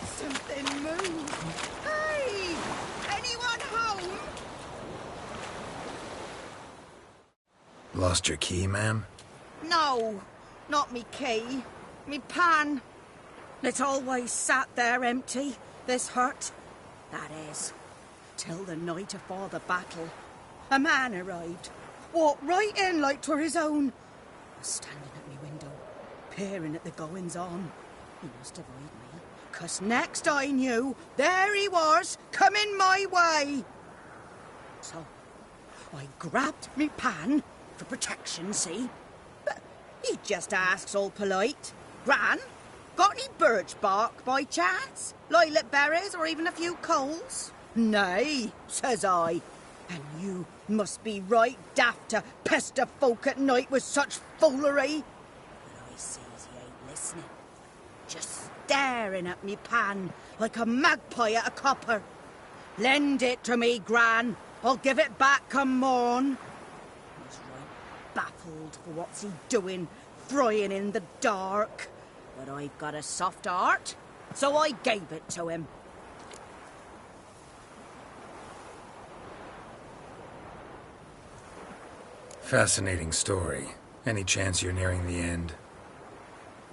Something moved. Hey! Anyone home? Lost your key, ma'am? No, not me key. Me pan. It's always sat there empty, this hut. That is, till the night afore the battle. A man arrived, walked right in like 'twere his own. Was standing at me window, peering at the goings-on. He must avoid me, 'cause next I knew, there he was, coming my way. So, I grabbed me pan, for protection, see? But he just asks all polite, Gran, got any birch bark by chance? Lilac berries or even a few coals? Nay, says I. And you must be right daft to pester folk at night with such foolery. But I sees he ain't listening. Just staring at me pan like a magpie at a copper. Lend it to me, Gran. I'll give it back come morn. He's right baffled for what's he doing, frying in the dark. But I've got a soft heart, so I gave it to him. Fascinating story. Any chance you're nearing the end?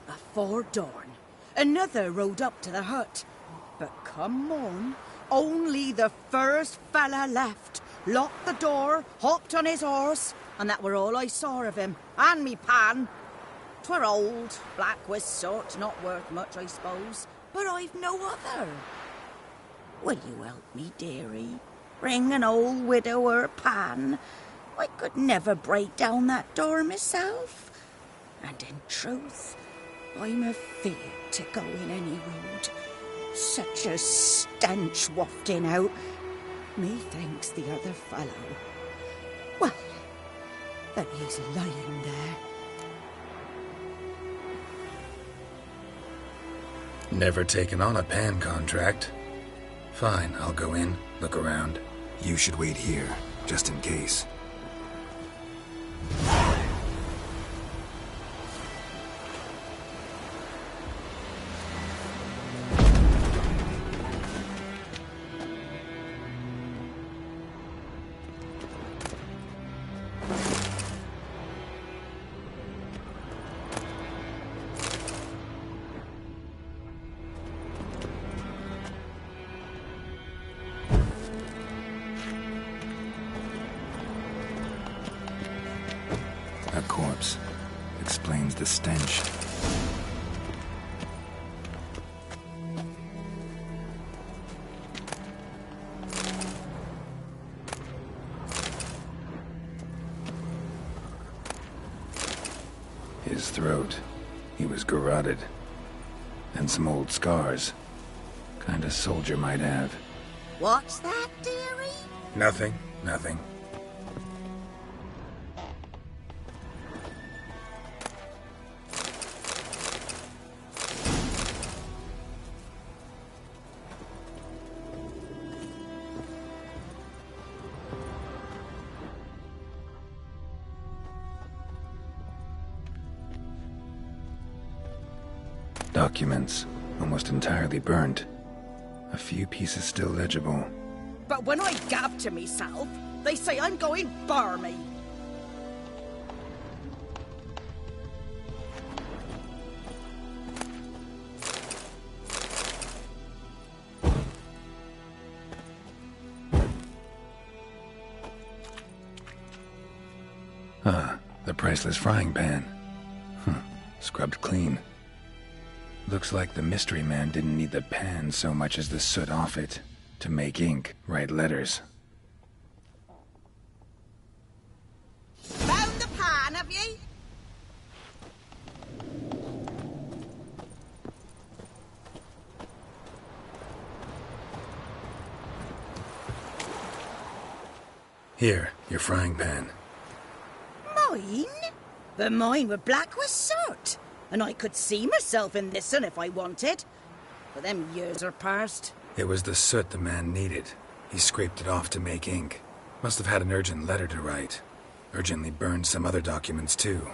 Afore dawn, another rode up to the hut. But come morn, only the first fella left. Locked the door, hopped on his horse, and that were all I saw of him, and me pan. 'Twere old, black with soot, not worth much, I suppose, but I've no other. Will you help me, dearie? Bring an old widower pan. I could never break down that door myself. And in truth, I'm afeard to go in any road. Such a stench wafting out. Methinks the other fellow, well, that he's lying there. Never taken on a pan contract. Fine, I'll go in, look around. You should wait here, just in case. A corpse. Explains the stench. His throat. He was garroted. And some old scars. Kind of soldier might have. What's that, dearie? Nothing, nothing. Documents, almost entirely burnt. A few pieces still legible. But when I gab to myself, they say I'm going barmy. Ah, the priceless frying pan. Scrubbed clean. Looks like the mystery man didn't need the pan so much as the soot off it to make ink, write letters. Found the pan, have ye? Here, your frying pan. Mine? But mine were black with soot. And I could see myself in this one if I wanted. But them years are past. It was the soot the man needed. He scraped it off to make ink. Must have had an urgent letter to write. Urgently burned some other documents too.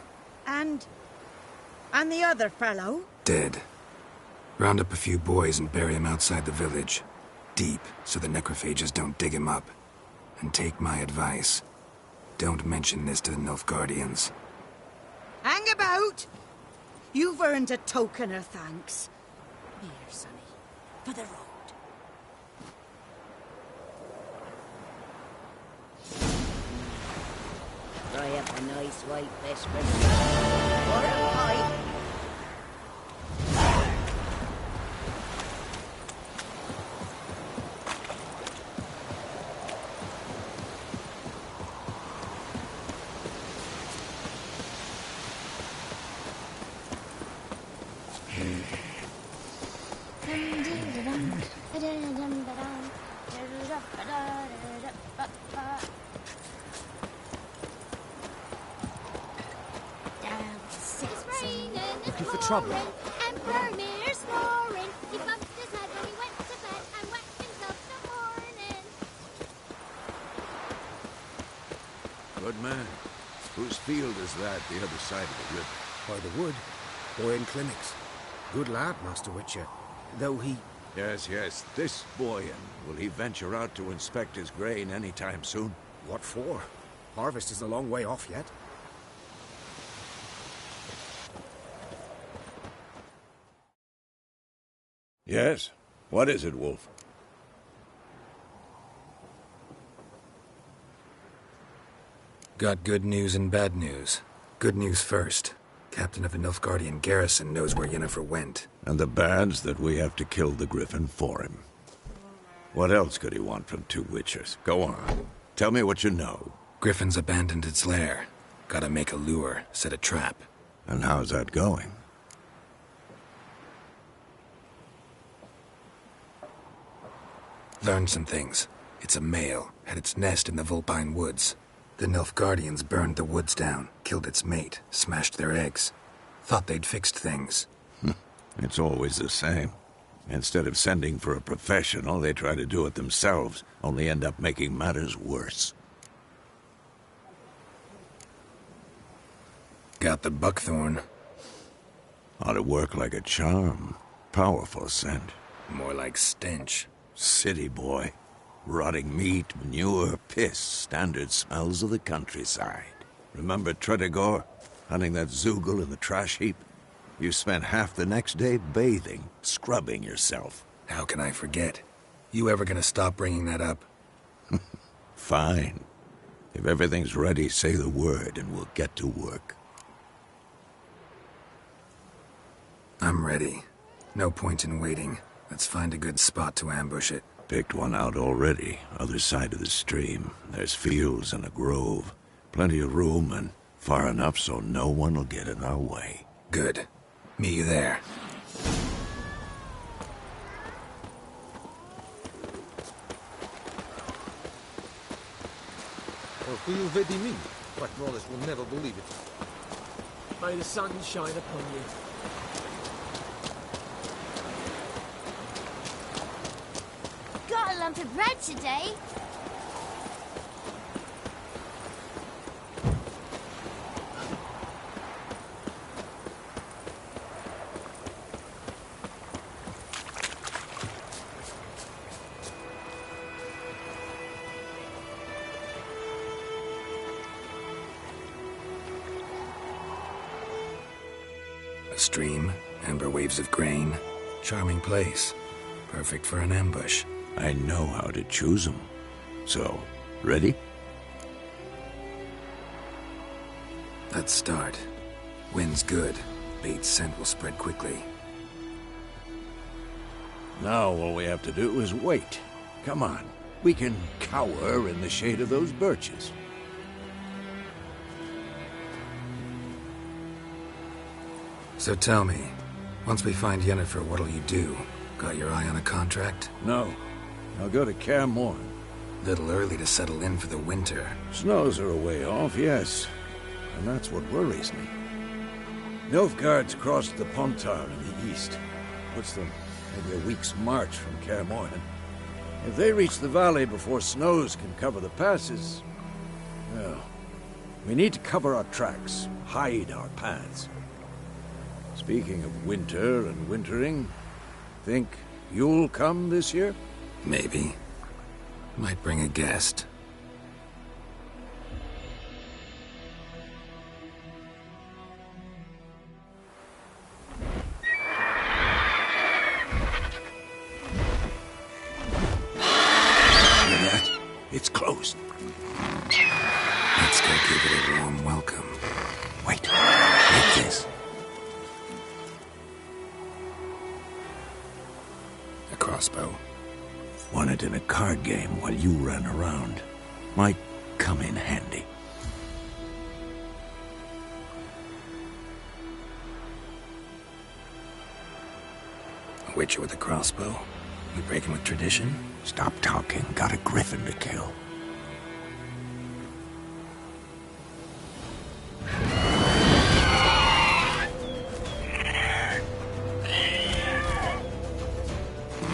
And the other fellow? Dead. Round up a few boys and bury him outside the village. Deep, so the necrophages don't dig him up. And take my advice. Don't mention this to the Nilfgaardians. Hang about! You've earned a token of thanks. Here, sonny, for the road. Fry up a nice white vesper. Or a pipe. Looking for trouble? And Vermeer snoring. He bumped his head when he went to bed and whacked himself in the morning. Good man. Whose field is that, the other side of the river? By the wood. Boyan Clinics. Good lad, Master Witcher. Though he... Yes, yes. This Boyan. Will he venture out to inspect his grain any time soon? What for? Harvest is a long way off yet. Yes? What is it, Wolf? Got good news and bad news. Good news first. Captain of the Nilfgaardian garrison knows where Yennefer went. And the bad's that we have to kill the Griffin for him. What else could he want from two witchers? Go on. Tell me what you know. Griffin's abandoned its lair. Gotta make a lure, set a trap. And how's that going? Learned some things. It's a male, had its nest in the Vulpine Woods. The Nilfgaardians burned the woods down, killed its mate, smashed their eggs. Thought they'd fixed things. It's always the same. Instead of sending for a professional, they try to do it themselves, only end up making matters worse. Got the buckthorn. Ought to work like a charm. Powerful scent. More like stench. City boy. Rotting meat, manure, piss, standard smells of the countryside. Remember Tretogor? Hunting that Zoogle in the trash heap? You spent half the next day bathing, scrubbing yourself. How can I forget? You ever gonna stop bringing that up? Fine. If everything's ready, say the word and we'll get to work. I'm ready. No point in waiting. Let's find a good spot to ambush it. Picked one out already, other side of the stream. There's fields and a grove. Plenty of room and far enough so no one will get in our way. Good. Meet you there. But Wallace will never believe it. May the sun shine upon you. Got a lump of bread today. A stream, amber waves of grain. Charming place. Perfect for an ambush. I know how to choose them. So, ready? Let's start. Wind's good. Bait's scent will spread quickly. Now all we have to do is wait. Come on. We can cower in the shade of those birches. So tell me, once we find Yennefer, what'll you do? Got your eye on a contract? No. I'll go to Kaer Morhen. Little early to settle in for the winter. Snows are a way off, yes. And that's what worries me. Nilfgaard's crossed the Pontar in the east. What's the maybe a week's march from Kaer Morhen. If they reach the valley before snows can cover the passes, well, we need to cover our tracks, hide our paths. Speaking of winter and wintering, think you'll come this year? Maybe. Might bring a guest. It's closed. Let's go give it a warm welcome. Wait. Like this. A crossbow. Won it in a card game while you ran around. Might come in handy. A witcher with a crossbow? You breaking with tradition? Stop talking. Got a griffin to kill.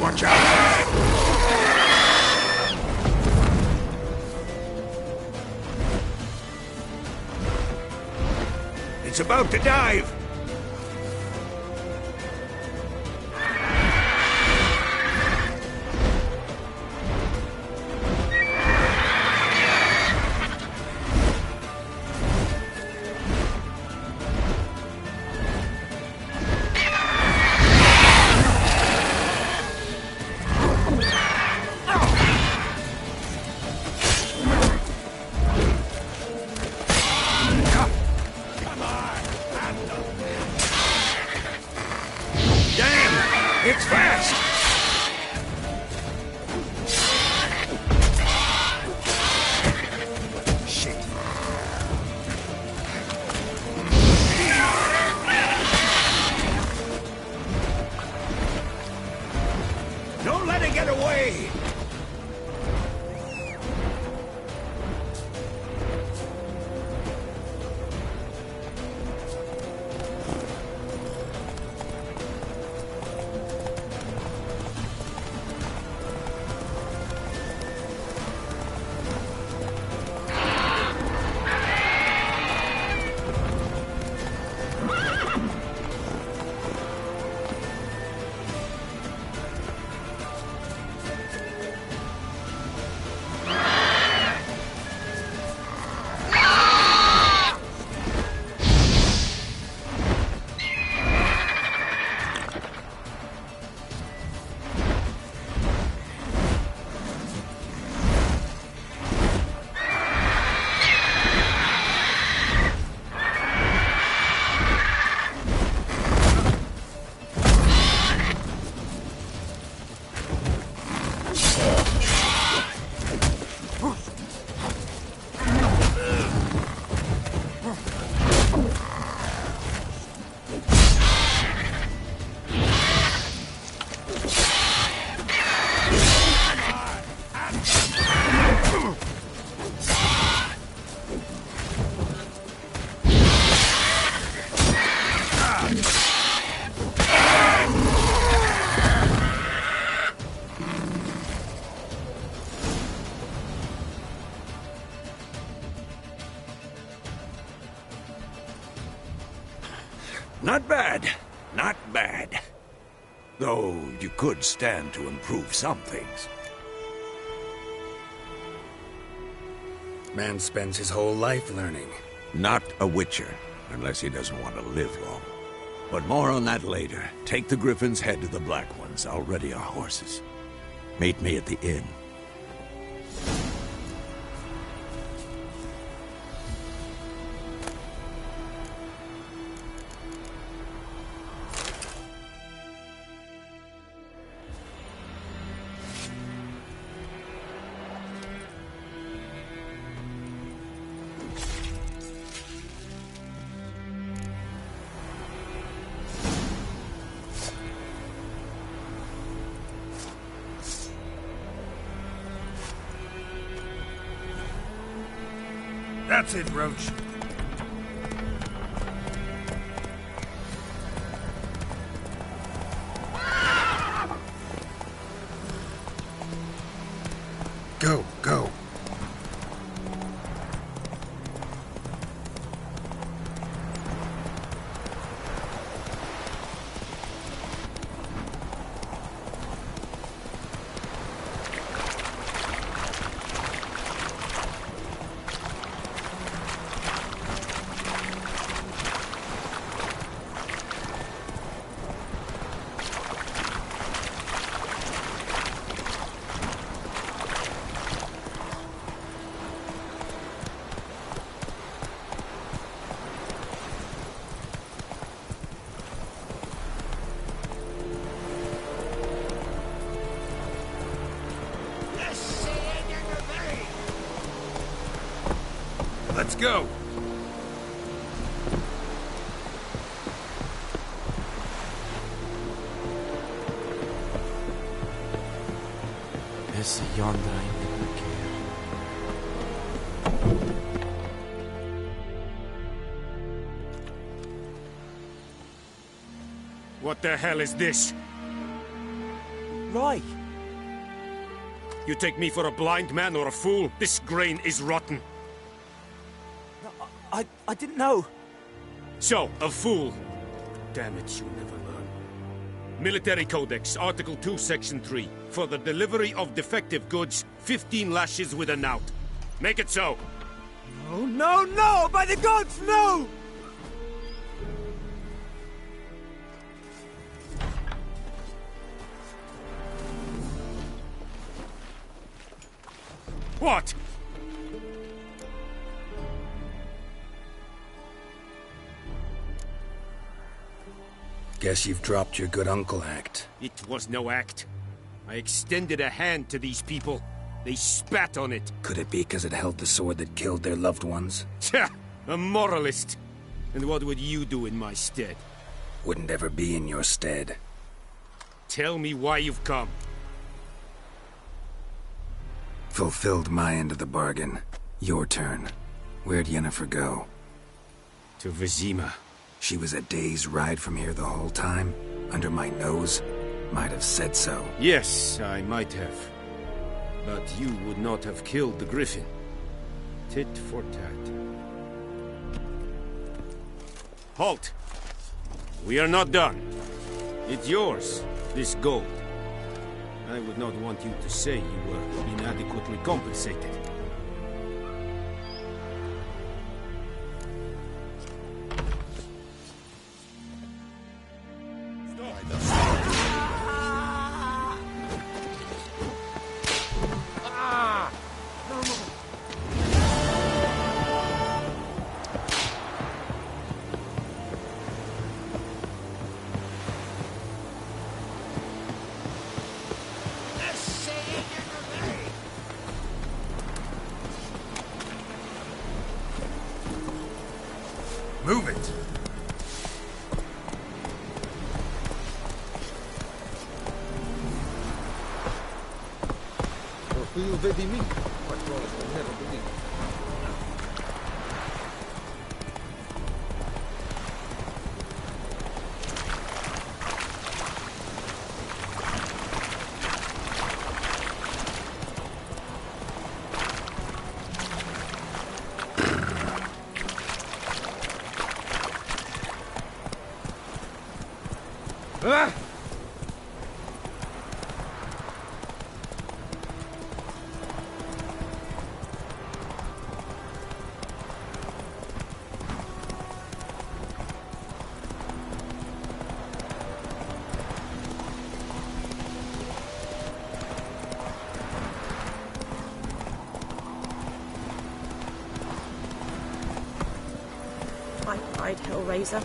Watch out! It's about to dive! It's fast! Shit. Don't let it get away! Not bad. Not bad. Though you could stand to improve some things. Man spends his whole life learning. Not a witcher, unless he doesn't want to live long. But more on that later. Take the Griffin's head to the Black Ones. I'll ready our horses. Meet me at the inn. That's it, Roach. Go, go. Let's go! Esse yonder ainda What the hell is this? Right. You take me for a blind man or a fool? This grain is rotten. I didn't know. So, a fool. Damn it, you never learn. Military Codex, Article 2, Section 3. For the delivery of defective goods, 15 lashes with a knout. Make it so. No, no, no! By the gods, no! What? Guess you've dropped your good uncle act. It was no act. I extended a hand to these people. They spat on it. Could it be because it held the sword that killed their loved ones? Tja! A moralist! And what would you do in my stead? Wouldn't ever be in your stead. Tell me why you've come. Fulfilled my end of the bargain. Your turn. Where'd Yennefer go? To Vizima. She was a day's ride from here the whole time? Under my nose? Might have said so. Yes, I might have. But you would not have killed the Griffin. Tit for tat. Halt! We are not done. It's yours, this gold. I would not want you to say you were inadequately compensated. Move it! Orgulho veio de mim. Mas nós não never believe. Ah! I cried, Hellraiser.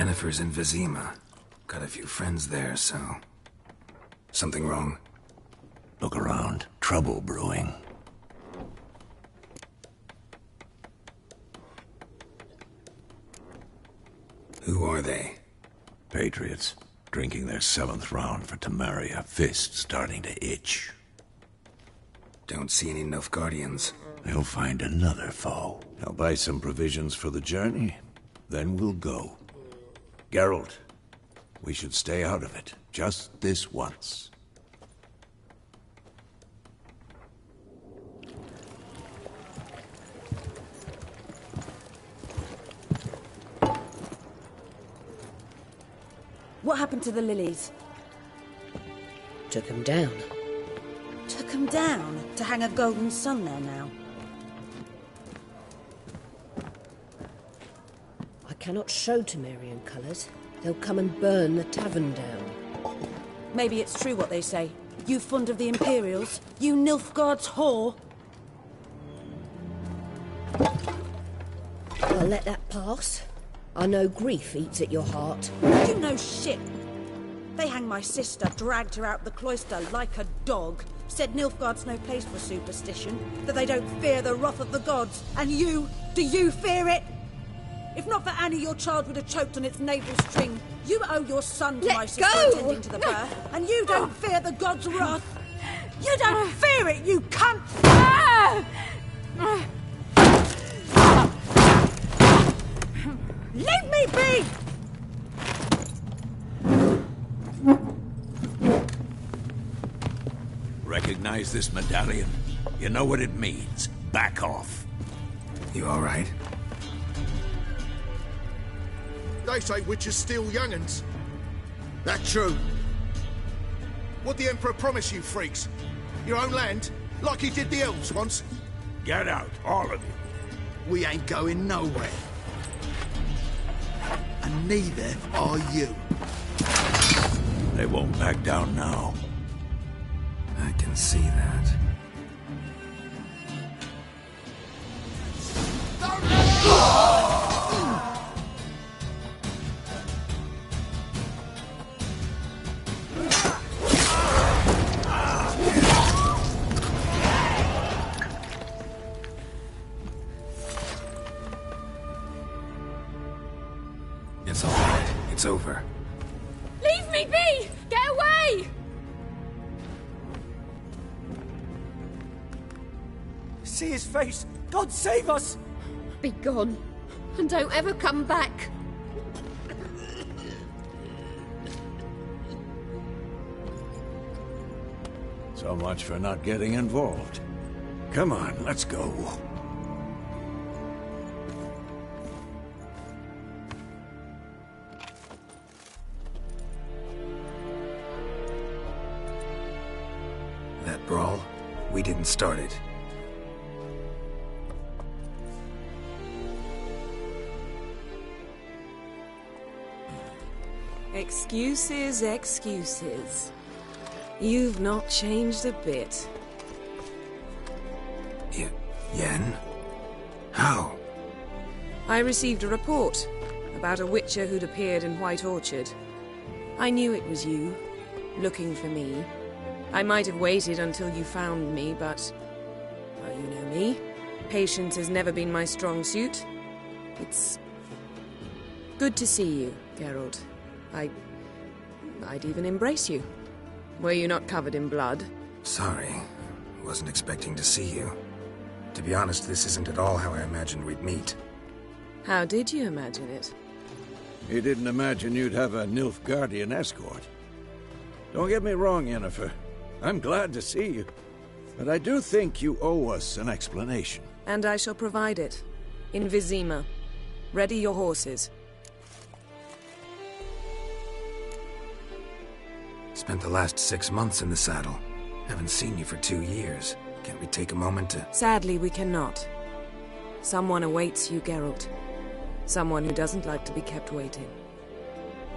Yennefer's in Vizima. Got a few friends there, so... Something wrong? Look around. Trouble brewing. Who are they? Patriots. Drinking their 7th round for Temeria. Fist starting to itch. Don't see any Nilfgaardians. They'll find another foe. I'll buy some provisions for the journey. Then we'll go. Geralt, we should stay out of it. Just this once. What happened to the lilies? Took them down. Took them down? To hang a golden sun there now? I cannot show Temerian colours. They'll come and burn the tavern down. Maybe it's true what they say. You fond of the Imperials? You Nilfgaard's whore? I'll let that pass. I know grief eats at your heart. You know shit. They hanged my sister, dragged her out the cloister like a dog. Said Nilfgaard's no place for superstition, that they don't fear the wrath of the gods. And you, do you fear it? If not for Annie, your child would have choked on its navel string. You owe your son to my sister attending to the birth, and you don't fear the gods' wrath. You don't fear it, you cunt! Leave me be! Recognize this medallion? You know what it means. Back off. You all right? They say witches steal young'uns. That true? What'd the Emperor promise you, freaks? Your own land? Like he did the elves once? Get out, all of you. We ain't going nowhere. And neither are you. They won't back down now. I can see that. It's all right. It's over. Leave me be! Get away! See his face! God save us! Be gone, and don't ever come back. So much for not getting involved. Come on, let's go. That brawl, we didn't start it. Excuses, excuses. You've not changed a bit. Yen? How? I received a report about a witcher who'd appeared in White Orchard. I knew it was you, looking for me. I might have waited until you found me, but... well, you know me. Patience has never been my strong suit. It's... good to see you, Geralt. I'd even embrace you. Were you not covered in blood? Sorry. Wasn't expecting to see you. To be honest, this isn't at all how I imagined we'd meet. How did you imagine it? You didn't imagine you'd have a Nilfgaardian escort. Don't get me wrong, Yennefer. I'm glad to see you. But I do think you owe us an explanation. And I shall provide it. In Vizima. Ready your horses. Spent the last 6 months in the saddle. Haven't seen you for 2 years. Can't we take a moment to... Sadly, we cannot. Someone awaits you, Geralt. Someone who doesn't like to be kept waiting.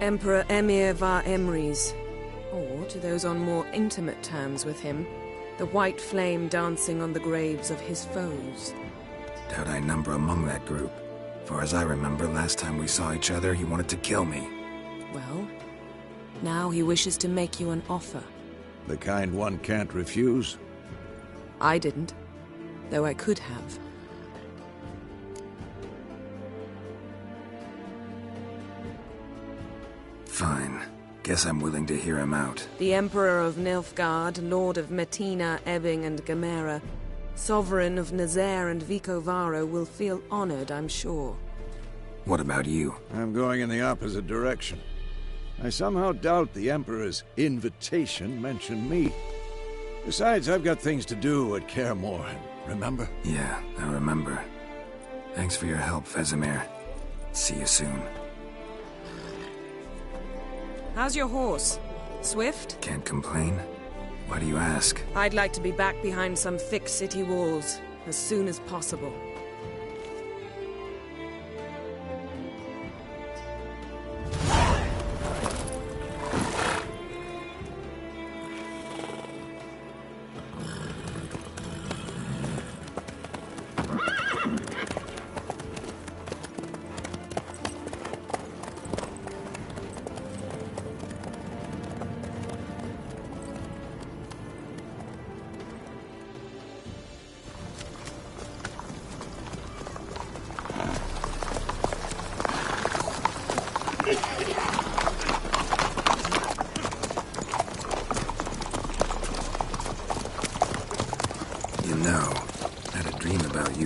Emperor Emhyr var Emreis. Or, to those on more intimate terms with him, the white flame dancing on the graves of his foes. Doubt I number among that group. far as I remember, last time we saw each other, he wanted to kill me. Well, now he wishes to make you an offer. The kind one can't refuse? I didn't, though I could have. Fine. Guess I'm willing to hear him out. The Emperor of Nilfgaard, Lord of Metina, Ebbing and Gamera, Sovereign of Nazaire and Vicovaro will feel honored, I'm sure. What about you? I'm going in the opposite direction. I somehow doubt the Emperor's invitation mentioned me. Besides, I've got things to do at Kaer Morhen, remember? Yeah, I remember. Thanks for your help, Vesemir. See you soon. How's your horse? Swift? Can't complain. Why do you ask? I'd like to be back behind some thick city walls as soon as possible.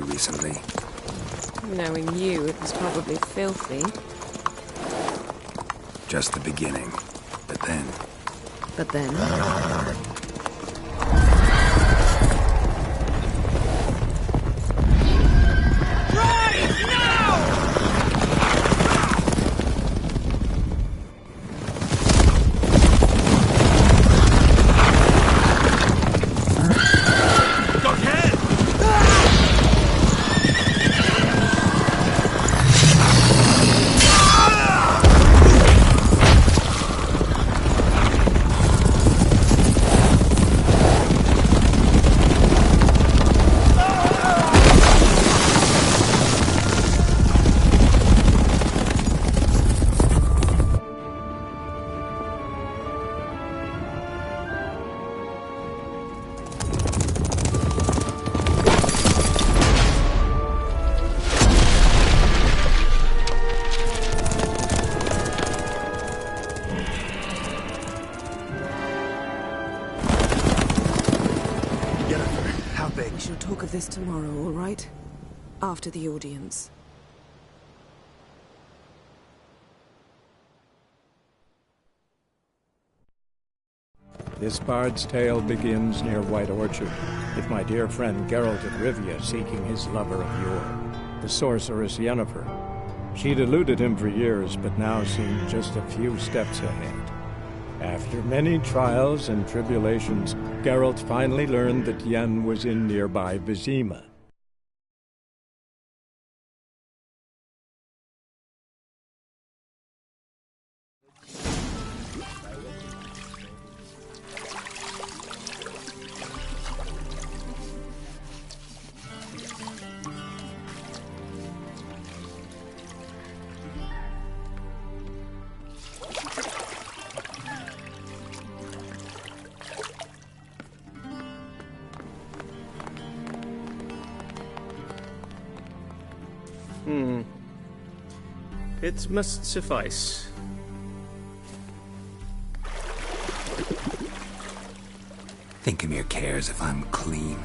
Recently. Knowing you, it was probably filthy. Just the beginning. But then... But then? We shall talk of this tomorrow, all right? After the audience. This bard's tale begins near White Orchard, with my dear friend Geralt of Rivia seeking his lover of yore, the sorceress Yennefer. She'd eluded him for years, but now seemed just a few steps ahead. After many trials and tribulations, Geralt finally learned that Yen was in nearby Vizima. It must suffice. Thinkemere cares if I'm clean.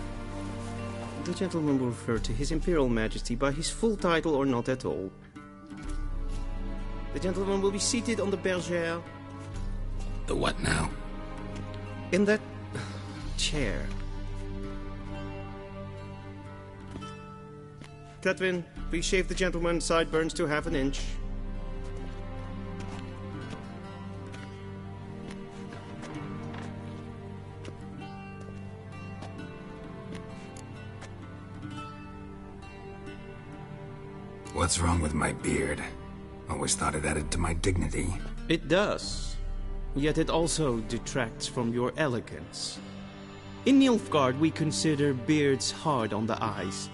The gentleman will refer to His Imperial Majesty by his full title or not at all. The gentleman will be seated on the bergère. The what now? In that chair. Cletwin, please shave the gentleman's sideburns to half an inch. What's wrong with my beard? Always thought it added to my dignity. It does. Yet it also detracts from your elegance. In Nilfgaard, we consider beards hard on the eyes.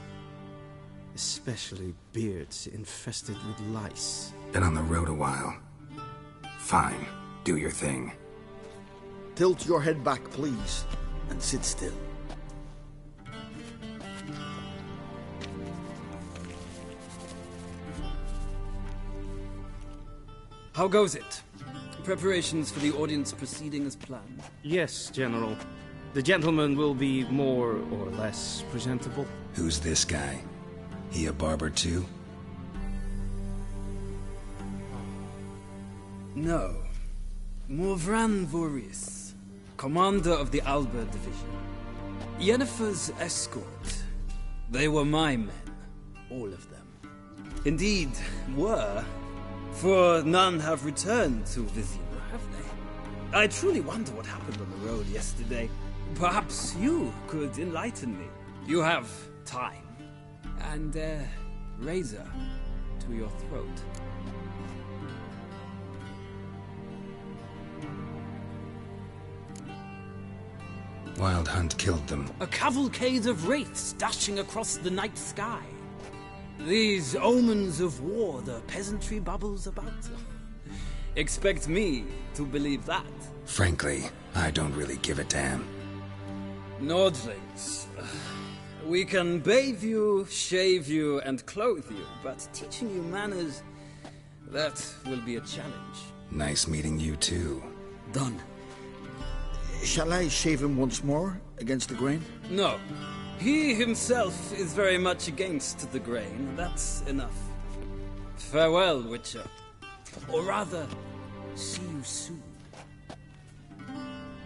Especially beards infested with lice. Been on the road a while. Fine, do your thing. Tilt your head back, please, and sit still. How goes it? Preparations for the audience proceeding as planned? Yes, General. The gentleman will be more or less presentable. Who's this guy? He a barber too? No. Morvran Voorhis, commander of the Alba Division. Yennefer's escort. They were my men. All of them. Indeed, were. For none have returned to Vizima, have they? I truly wonder what happened on the road yesterday. Perhaps you could enlighten me. You have time. And razor to your throat. Wild Hunt killed them. A cavalcade of wraiths dashing across the night sky. These omens of war the peasantry bubbles about. Expect me to believe that. Frankly, I don't really give a damn. Nordlings. We can bathe you, shave you, and clothe you, but teaching you manners, that will be a challenge. Nice meeting you too. Done. Shall I shave him once more, against the grain? No. He himself is very much against the grain. That's enough. Farewell, Witcher. Or rather, see you soon.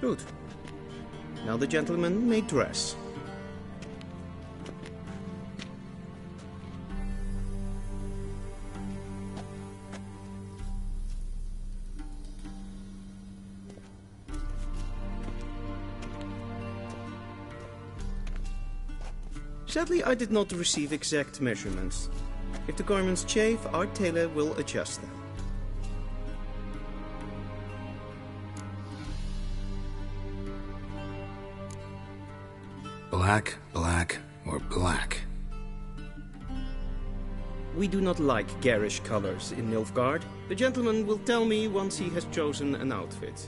Good. Now the gentleman may dress. Sadly, I did not receive exact measurements. If the garments chafe, our tailor will adjust them. Black, black, or black? We do not like garish colors in Nilfgaard. The gentleman will tell me once he has chosen an outfit.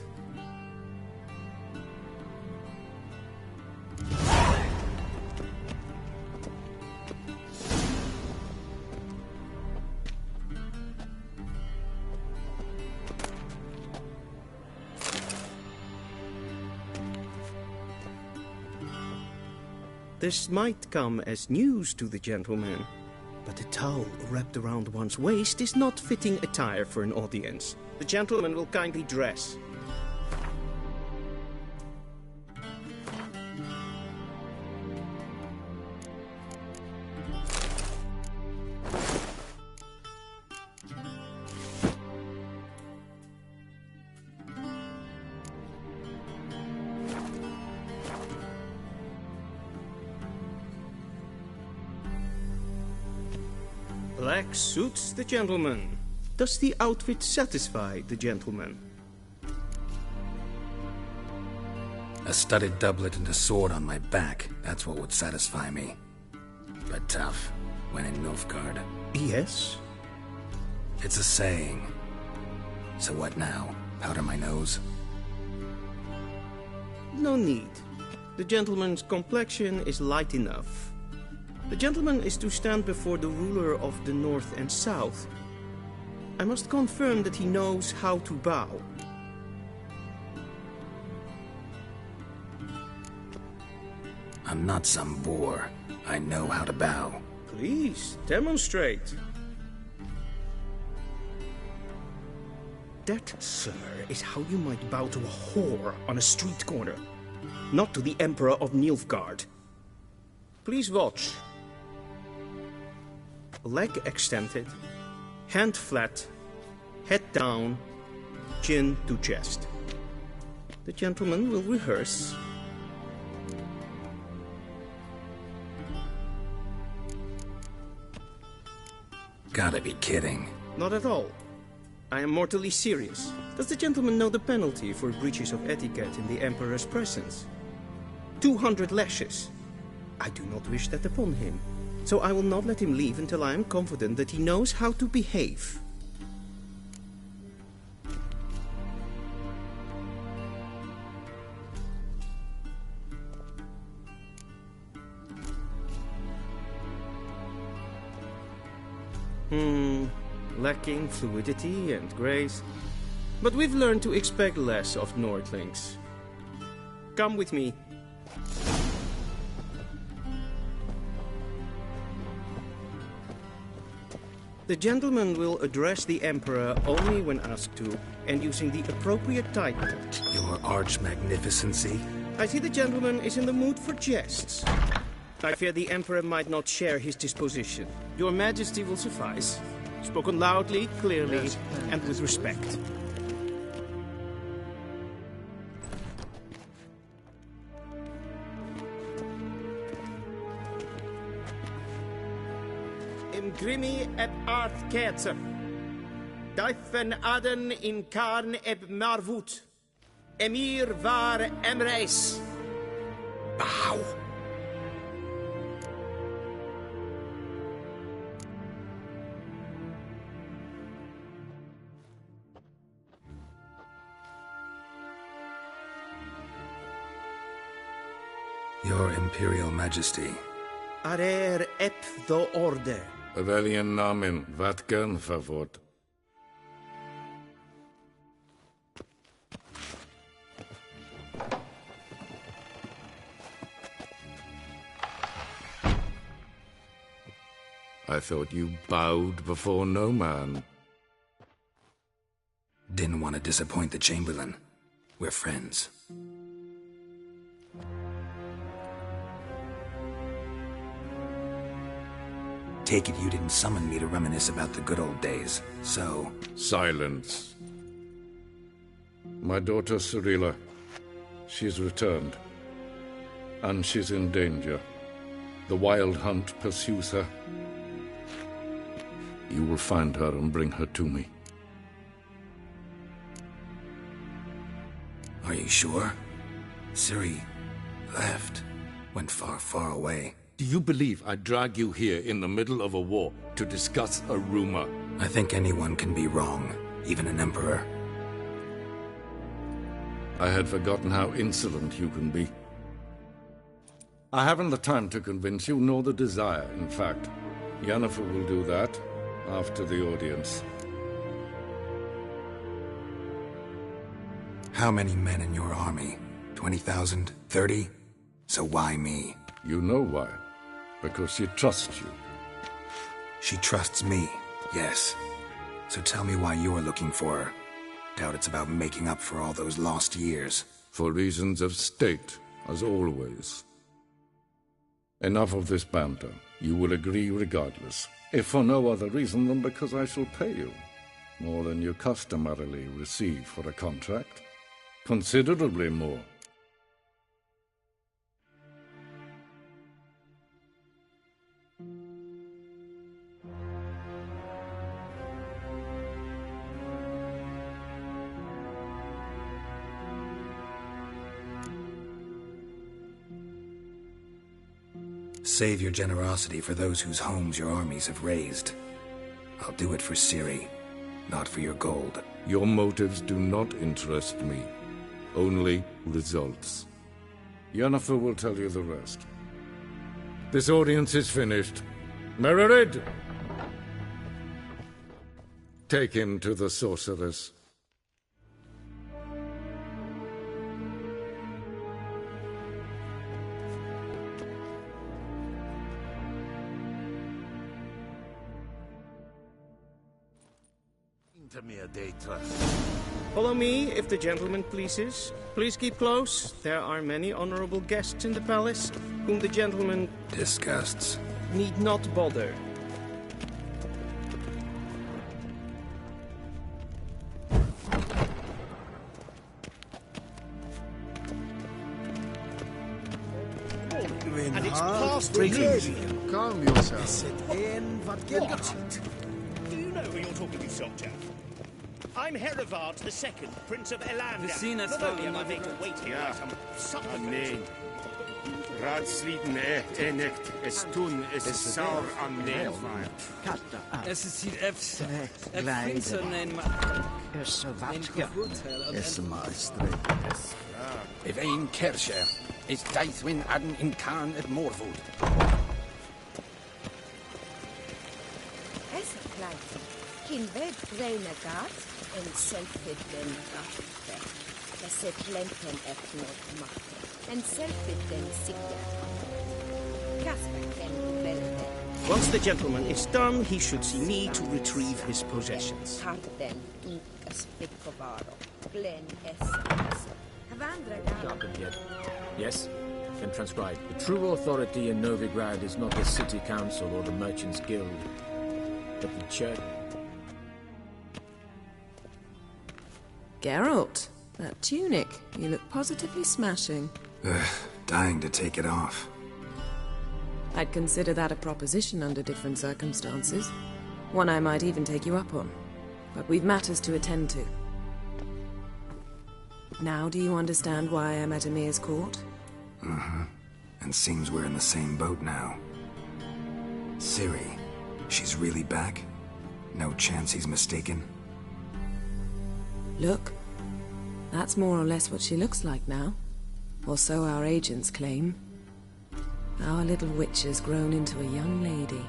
This might come as news to the gentleman, but a towel wrapped around one's waist is not fitting attire for an audience. The gentleman will kindly dress. Black suits the gentleman. Does the outfit satisfy the gentleman? A studded doublet and a sword on my back, that's what would satisfy me. But tough, when in Nilfgaard. Yes? It's a saying. So what now? Powder my nose? No need. The gentleman's complexion is light enough. The gentleman is to stand before the ruler of the North and South. I must confirm that he knows how to bow. I'm not some boor. I know how to bow. Please, demonstrate. That, sir, is how you might bow to a whore on a street corner, not to the Emperor of Nilfgaard. Please watch. Leg extended, hand flat, head down, chin to chest. The gentleman will rehearse. Gotta be kidding. Not at all. I am mortally serious. Does the gentleman know the penalty for breaches of etiquette in the Emperor's presence? 200 lashes. I do not wish that upon him. so I will not let him leave until I am confident that he knows how to behave. Lacking fluidity and grace. But we've learned to expect less of Nordlings. Come with me. The gentleman will address the Emperor only when asked to, and using the appropriate title. Your Arch-Magnificency? I see the gentleman is in the mood for jests. I fear the Emperor might not share his disposition. Your Majesty will suffice. Spoken loudly, clearly, and with respect. Imgrimi et art ketzer. Daifen aden in karn eb marvut. Emir var emreis. Bow. Your Imperial Majesty. Arer ep do orde. Welchen Namen? Wat gern verwort? I thought you bowed before no man. Didn't want to disappoint the Chamberlain. We're friends. Take it you didn't summon me to reminisce about the good old days, so... Silence. My daughter Cirilla, she's returned. And she's in danger. The Wild Hunt pursues her. You will find her and bring her to me. Are you sure? Ciri left. Went far, far away. Do you believe I'd drag you here in the middle of a war to discuss a rumor? I think anyone can be wrong, even an emperor. I had forgotten how insolent you can be. I haven't the time to convince you, nor the desire, in fact. Yennefer will do that after the audience. How many men in your army? 20,000? 30? So why me? You know why. Because she trusts you. She trusts me, yes. So tell me why you're looking for her. Doubt it's about making up for all those lost years. For reasons of state, as always. Enough of this banter. You will agree regardless. If for no other reason than because I shall pay you. More than you customarily receive for a contract. Considerably more. Save your generosity for those whose homes your armies have razed. I'll do it for Ciri, not for your gold. Your motives do not interest me. Only results. Yennefer will tell you the rest. This audience is finished. Mererid! Take him to the sorceress. Follow me, if the gentleman pleases. Please keep close. There are many honorable guests in the palace, whom the gentleman... disgusts. ...need not bother. And it's past Calm yourself. Do you know who you're talking to, soldier? I'm Herivard II, Prince of Elandia. We seen us Not only going am I made to over wait here Ja. like some supplicant. Amen. Raadsliden enigt, es tun, es saur an neelvaar. Es is hier even. Het prinsen en Is maestre. If ein Kersher is Daithwin adden in Khan at Morwood. Es a klein. Kin ved breine gat en selfid den gatte. Es et lempen et not machte. En selfid den sikte. Kasper ken velde. Once the gentleman is done, he should see me to retrieve his possessions. Harden incas picovaro. Glen es. Havandra Sharpen yet. Yes? Then transcribe. The true authority in Novigrad is not the city council or the merchants' guild, but the church. Geralt, that tunic. You look positively smashing. Dying to take it off. I'd consider that a proposition under different circumstances. One I might even take you up on. But we've matters to attend to. Now do you understand why I'm at Emir's court? Mm-hmm. And seems we're in the same boat now. Ciri, she's really back? No chance he's mistaken? Look, that's more or less what she looks like now. Or so our agents claim. Our little witch has grown into a young lady.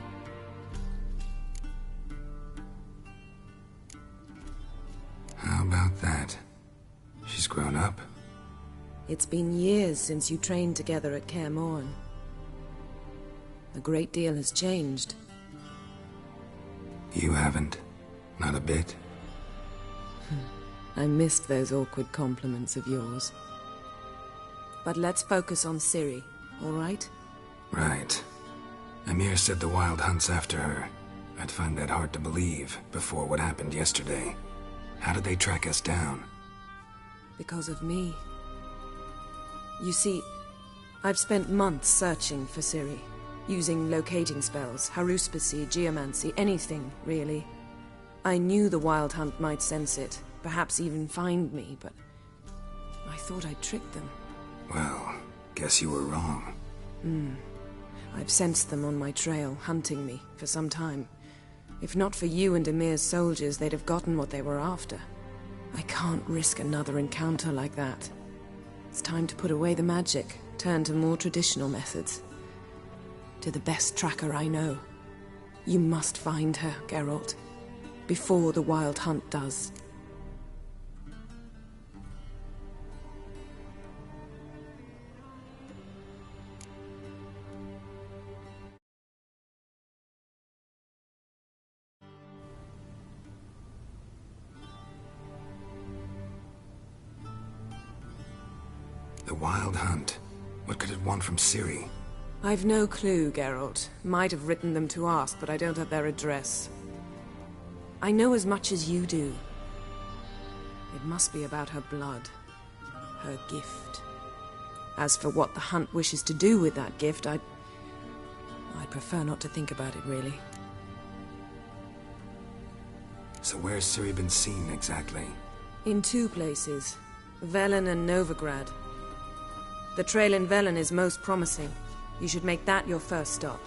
How about that? She's grown up? It's been years since you trained together at Kaer Morhen. A great deal has changed. You haven't. Not a bit. I missed those awkward compliments of yours. But let's focus on Ciri, all right? Right. Emir said the Wild Hunt's after her. I'd find that hard to believe before what happened yesterday. How did they track us down? Because of me. You see, I've spent months searching for Ciri, using locating spells, haruspicy, geomancy, anything, really. I knew the Wild Hunt might sense it, perhaps even find me, but I thought I'd tricked them. Well, guess you were wrong. I've sensed them on my trail, hunting me, for some time. If not for you and Emir's soldiers, they'd have gotten what they were after. I can't risk another encounter like that. It's time to put away the magic, turn to more traditional methods. To the best tracker I know. You must find her, Geralt. Before the Wild Hunt does. The Wild Hunt. What could it want from Ciri? I've no clue, Geralt. Might have written them to ask, but I don't have their address. I know as much as you do. It must be about her blood. Her gift. As for what the Hunt wishes to do with that gift, I'd prefer not to think about it, really. So where's Ciri been seen, exactly? In two places. Velen and Novigrad. The trail in Velen is most promising. You should make that your first stop.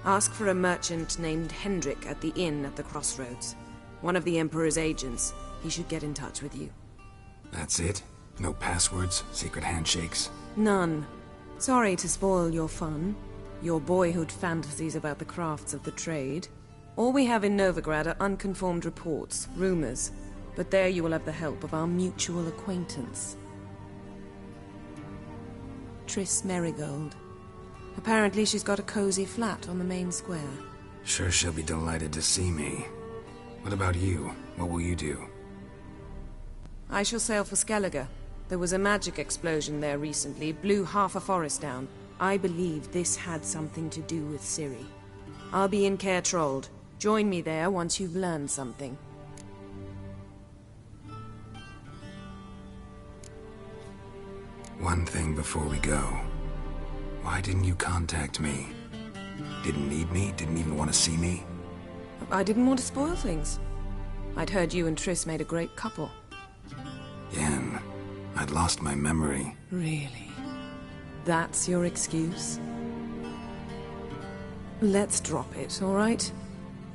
Ask for a merchant named Hendrik at the inn at the crossroads. One of the Emperor's agents. He should get in touch with you. That's it? No passwords? Secret handshakes? None. Sorry to spoil your fun. Your boyhood fantasies about the crafts of the trade. All we have in Novigrad are unconfirmed reports, rumors. But there you will have the help of our mutual acquaintance. Triss Merigold. Apparently she's got a cozy flat on the main square. Sure she'll be delighted to see me. What about you? What will you do? I shall sail for Skellige. There was a magic explosion there recently, blew half a forest down. I believe this had something to do with Ciri. I'll be in Caer Trolde. Join me there once you've learned something. One thing before we go. Why didn't you contact me? Didn't need me? Didn't even want to see me? I didn't want to spoil things. I'd heard you and Triss made a great couple. Yen, I'd lost my memory. Really? That's your excuse? Let's drop it, all right?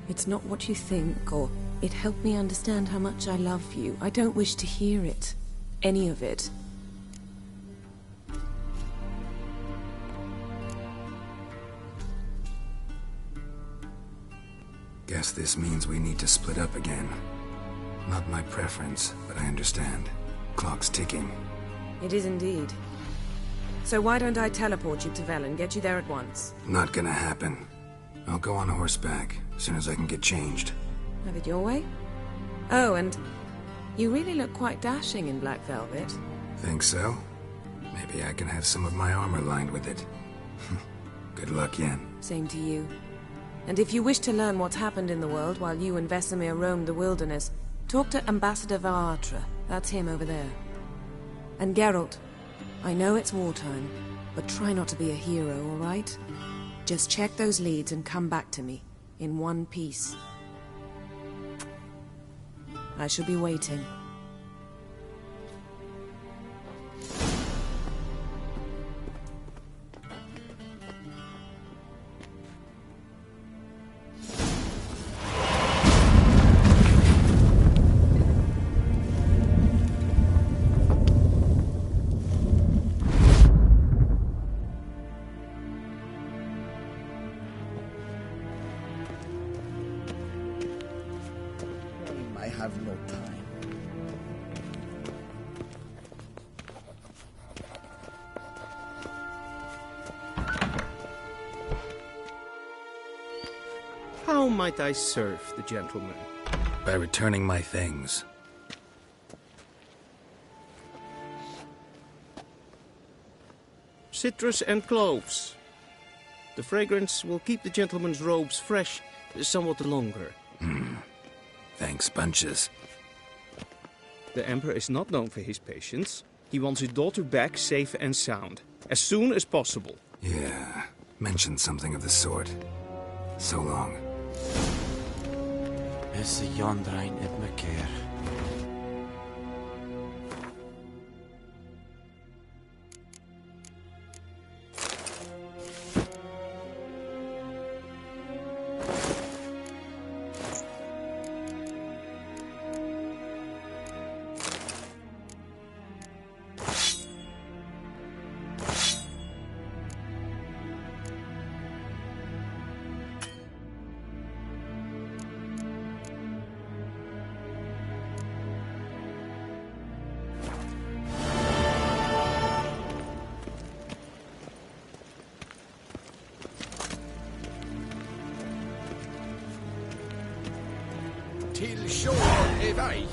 It's not what you think, or it helped me understand how much I love you. I don't wish to hear it. Any of it. Guess this means we need to split up again. Not my preference, but I understand. Clock's ticking. It is indeed. So why don't I teleport you to Velen, get you there at once? Not gonna happen. I'll go on horseback, as soon as I can get changed. Have it your way? Oh, and you really look quite dashing in black velvet. Think so? Maybe I can have some of my armor lined with it. Good luck, Yen. Same to you. And if you wish to learn what's happened in the world while you and Vesemir roamed the wilderness, talk to Ambassador Varatra. That's him over there. And Geralt, I know it's wartime, but try not to be a hero, all right? Just check those leads and come back to me, in one piece. I shall be waiting. I have no time. How might I serve the gentleman? By returning my things. Citrus and cloves. The fragrance will keep the gentleman's robes fresh somewhat longer. Thanks, bunches. The Emperor is not known for his patience. He wants his daughter back safe and sound, as soon as possible. Yeah, mentioned something of the sort. So long. Is the Yondrain et Maker. Till shore är väg.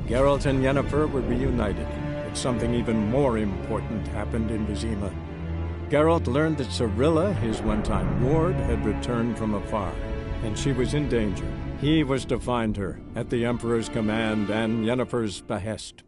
Geralt and Yennefer were reunited. Something even more important happened in Vizima. Geralt learned that Cirilla, his one-time ward, had returned from afar, and she was in danger. He was to find her, at the Emperor's command and Yennefer's behest.